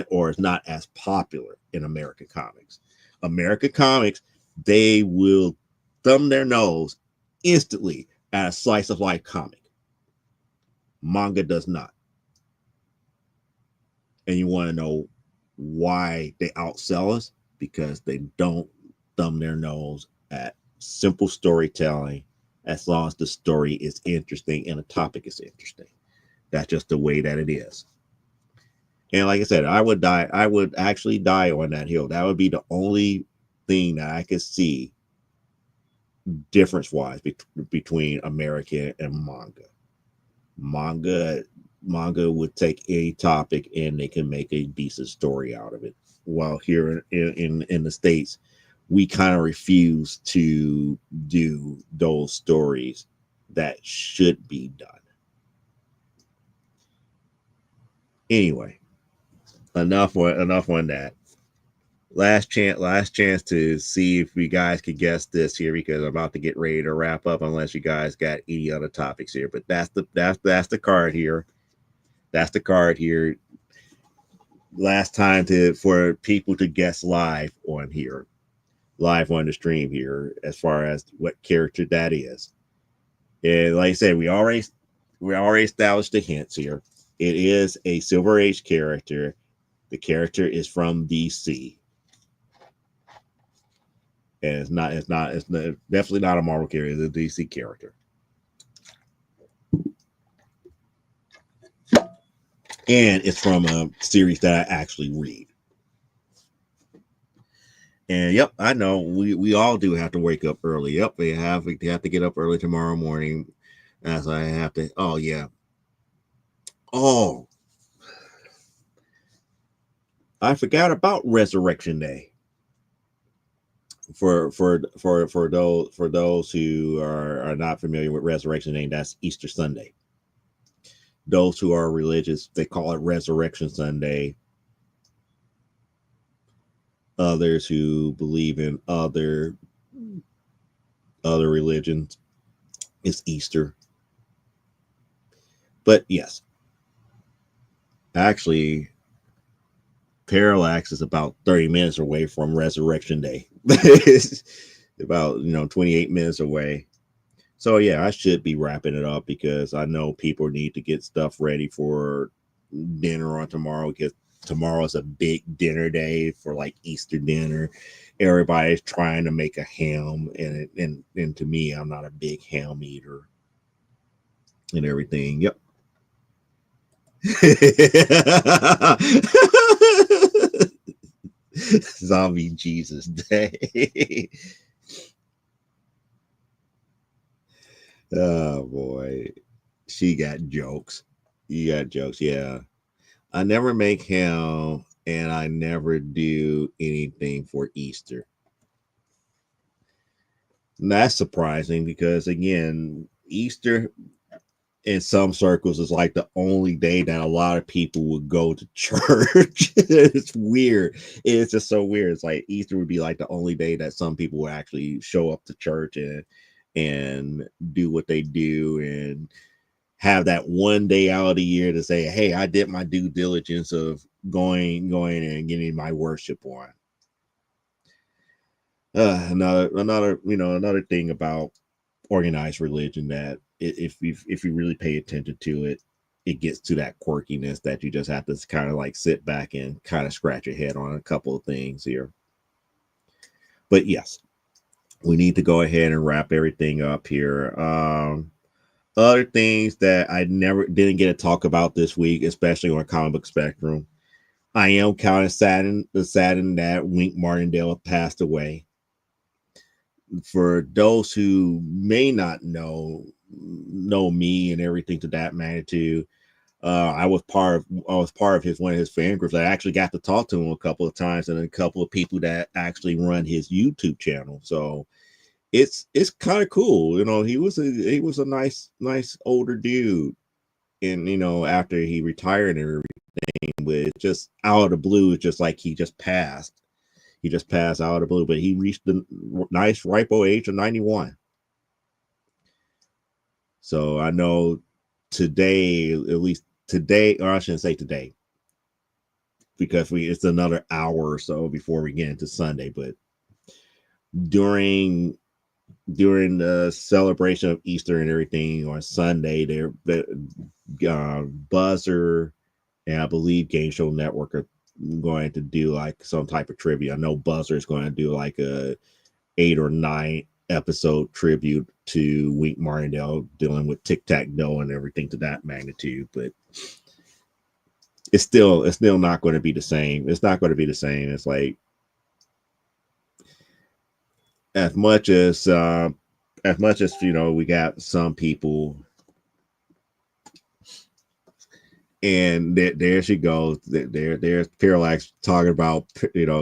or is not as popular in American comics. American comics, they will thumb their nose instantly at a slice of life comic. Manga does not. And you want to know why they outsell us? Because they don't thumb their nose at simple storytelling, as long as the story is interesting and the topic is interesting. That's just the way that it is. And like I said, I would actually die on that hill. That would be the only thing that I could see difference wise between American and manga. Manga would take a topic and they can make a decent story out of it. While here in the States, we kind of refuse to do those stories that should be done. Anyway, enough on that. Last chance to see if you guys could guess this here, because I'm about to get ready to wrap up, unless you guys got any other topics here. But that's the card here. That's the card here. Last time for people to guess live on the stream here, as far as what character that is. And like I said, we already established the hints here. It is a Silver Age character. The character is from DC. And it's definitely not a Marvel character. It's a DC character. And it's from a series that I actually read. And yep, I know we all do have to wake up early. Yep, they have to get up early tomorrow morning, as I have to. Oh yeah. Oh, I forgot about Resurrection Day. For those who are not familiar with Resurrection Day, that's Easter Sunday. Those who are religious, they call it Resurrection Sunday. Others who believe in other religions, it's Easter. But yes, actually, Parallax is about 30 minutes away from Resurrection Day. It's about 28 minutes away. So yeah, I should be wrapping it up, because I know people need to get stuff ready for dinner on tomorrow, because tomorrow's a big dinner day for like Easter dinner. Everybody's trying to make a ham, and to me, I'm not a big ham eater and everything. Yep. Zombie Jesus Day. Oh boy, she got jokes. You got jokes, yeah. I never make ham, and I never do anything for Easter. And that's surprising, because again, Easter in some circles is like the only day that a lot of people would go to church. It's weird. It's just so weird. It's like Easter would be like the only day that some people would actually show up to church and do what they do, and have that one day out of the year to say, hey, I did my due diligence of going and getting my worship on. Another thing about organized religion, that if you really pay attention to it, it gets to that quirkiness that you just have to kind of like sit back and kind of scratch your head on a couple of things here. But yes, we need to go ahead and wrap everything up here. Other things that I didn't get to talk about this week, especially on Comic Book Spectrum, I am kind of saddened that Wink Martindale passed away. For those who may not know, know me and everything to that magnitude. I was part of his one of his fan groups. I actually got to talk to him a couple of times, and a couple of people that actually run his YouTube channel. So it's kind of cool. He was a nice older dude, and after he retired and everything, but just out of the blue, it's just like he just passed. He just passed out of the blue, but he reached the nice ripe old age of 91. So I know today, at least today, or I shouldn't say today, because it's another hour or so before we get into Sunday. But during the celebration of Easter and everything on Sunday, Buzzer and I believe Game Show Network are going to do like some type of tribute. I know Buzzer is going to do like a 8 or 9 episode tribute to Wink Martindale dealing with tic-tac-toe and everything to that magnitude, but it's still not going to be the same. It's not going to be the same. It's like as much as we got some people, and there she goes. There's Parallax talking about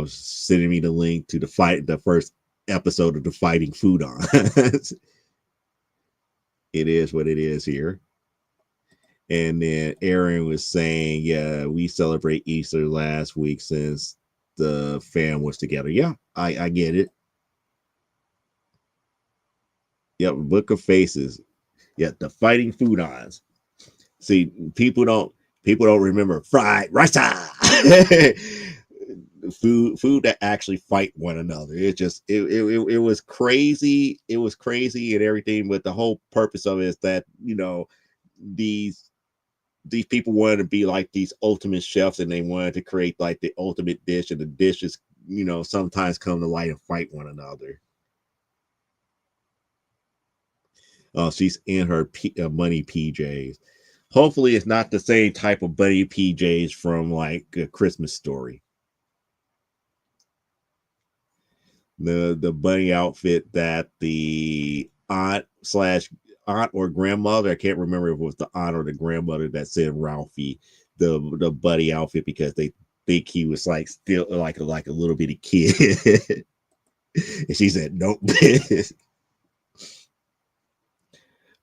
sending me the link to the first episode of the Fighting Foodons. It is what it is here. And then Aaron was saying, yeah, we celebrate Easter last week since the fam was together. Yeah, I get it. Yep, Book of Faces. Yeah, the Fighting Foodons. See, people don't remember fried rice. food that actually fight one another. It was crazy. It was crazy and everything, but the whole purpose of it is that these people wanted to be like these ultimate chefs, and they wanted to create like the ultimate dish, and the dishes sometimes come to light and fight one another. She's in her money PJs. Hopefully it's not the same type of bunny PJs from like A Christmas Story. The bunny outfit that the aunt or grandmother, I can't remember if it was the aunt or the grandmother that said Ralphie, the buddy outfit, because they think he was like still like a little bitty kid. And she said nope.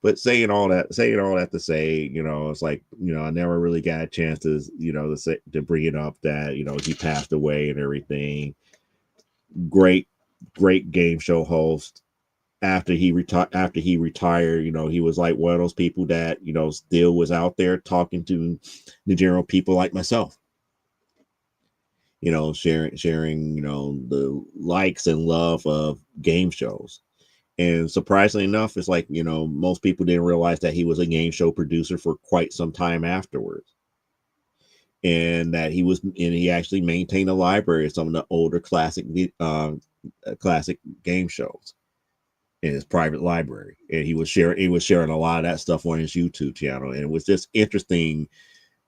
But saying all that to say, it's like, I never really got a chance to, to bring it up that, he passed away and everything. Great game show host. After he retired, he was like one of those people that, still was out there talking to the general people like myself. Sharing, the likes and love of game shows. And surprisingly enough, it's like, most people didn't realize that he was a game show producer for quite some time afterwards. And that he actually maintained a library of some of the older classic game shows in his private library. And he was sharing a lot of that stuff on his YouTube channel. And it was just interesting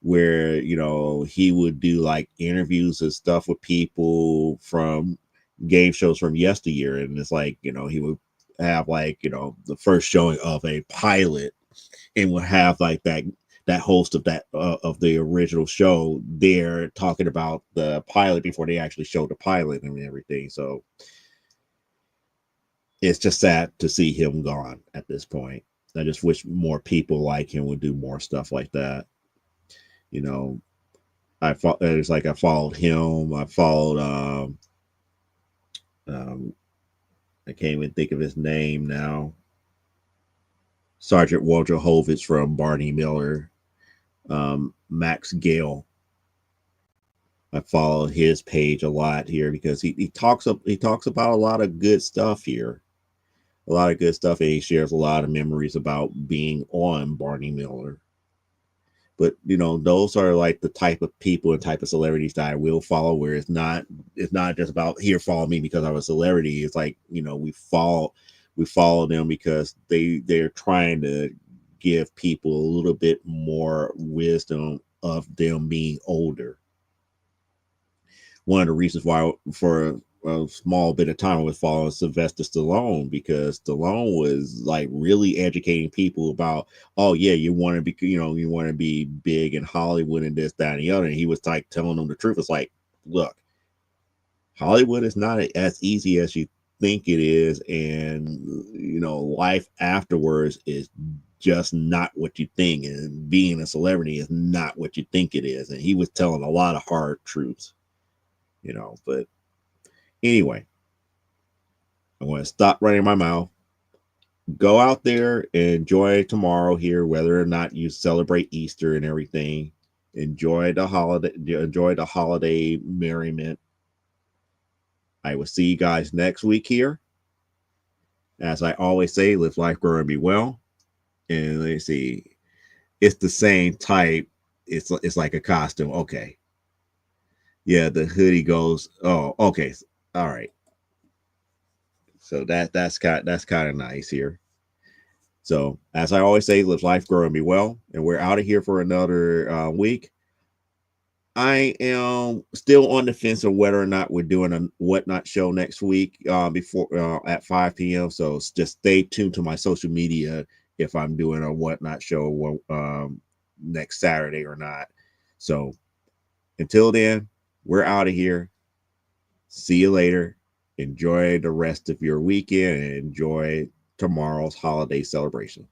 where, he would do like interviews and stuff with people from game shows from yesteryear. And it's like, he would have like the first showing of a pilot, and would have like that host of that of the original show there talking about the pilot before they actually showed the pilot and everything. So it's just sad to see him gone at this point. I just wish more people like him would do more stuff like that. I followed him. I followed I can't even think of his name now. Sergeant Walter Hovitz from Barney Miller. Max Gale. I follow his page a lot here because he talks about a lot of good stuff here. A lot of good stuff, and he shares a lot of memories about being on Barney Miller. But those are like the type of people and type of celebrities that I will follow, where it's not just about here, follow me because I'm a celebrity. It's like, we follow them because they're trying to give people a little bit more wisdom of them being older. One of the reasons why a small bit of time I was following Sylvester Stallone, because Stallone was like really educating people about, oh yeah, you want to be, you want to be big in Hollywood and this, that, and the other. And he was like telling them the truth. It's like, look, Hollywood is not as easy as you think it is, and life afterwards is just not what you think, and being a celebrity is not what you think it is. And he was telling a lot of hard truths, but anyway, I'm going to stop running my mouth. Go out there and enjoy tomorrow here, whether or not you celebrate Easter and everything. Enjoy the holiday merriment. I will see you guys next week here. As I always say, live life, grow, and be well. And let's see, it's the same type. It's like a costume. Okay. Yeah, the hoodie goes. Oh, okay. All right. So that's kind of nice here. So as I always say, live life, grow, and be well. And we're out of here for another week. I am still on the fence of whether or not we're doing a whatnot show next week before at 5 p.m. So just stay tuned to my social media if I'm doing a whatnot show next Saturday or not. So until then, we're out of here. See you later. Enjoy the rest of your weekend and enjoy tomorrow's holiday celebration.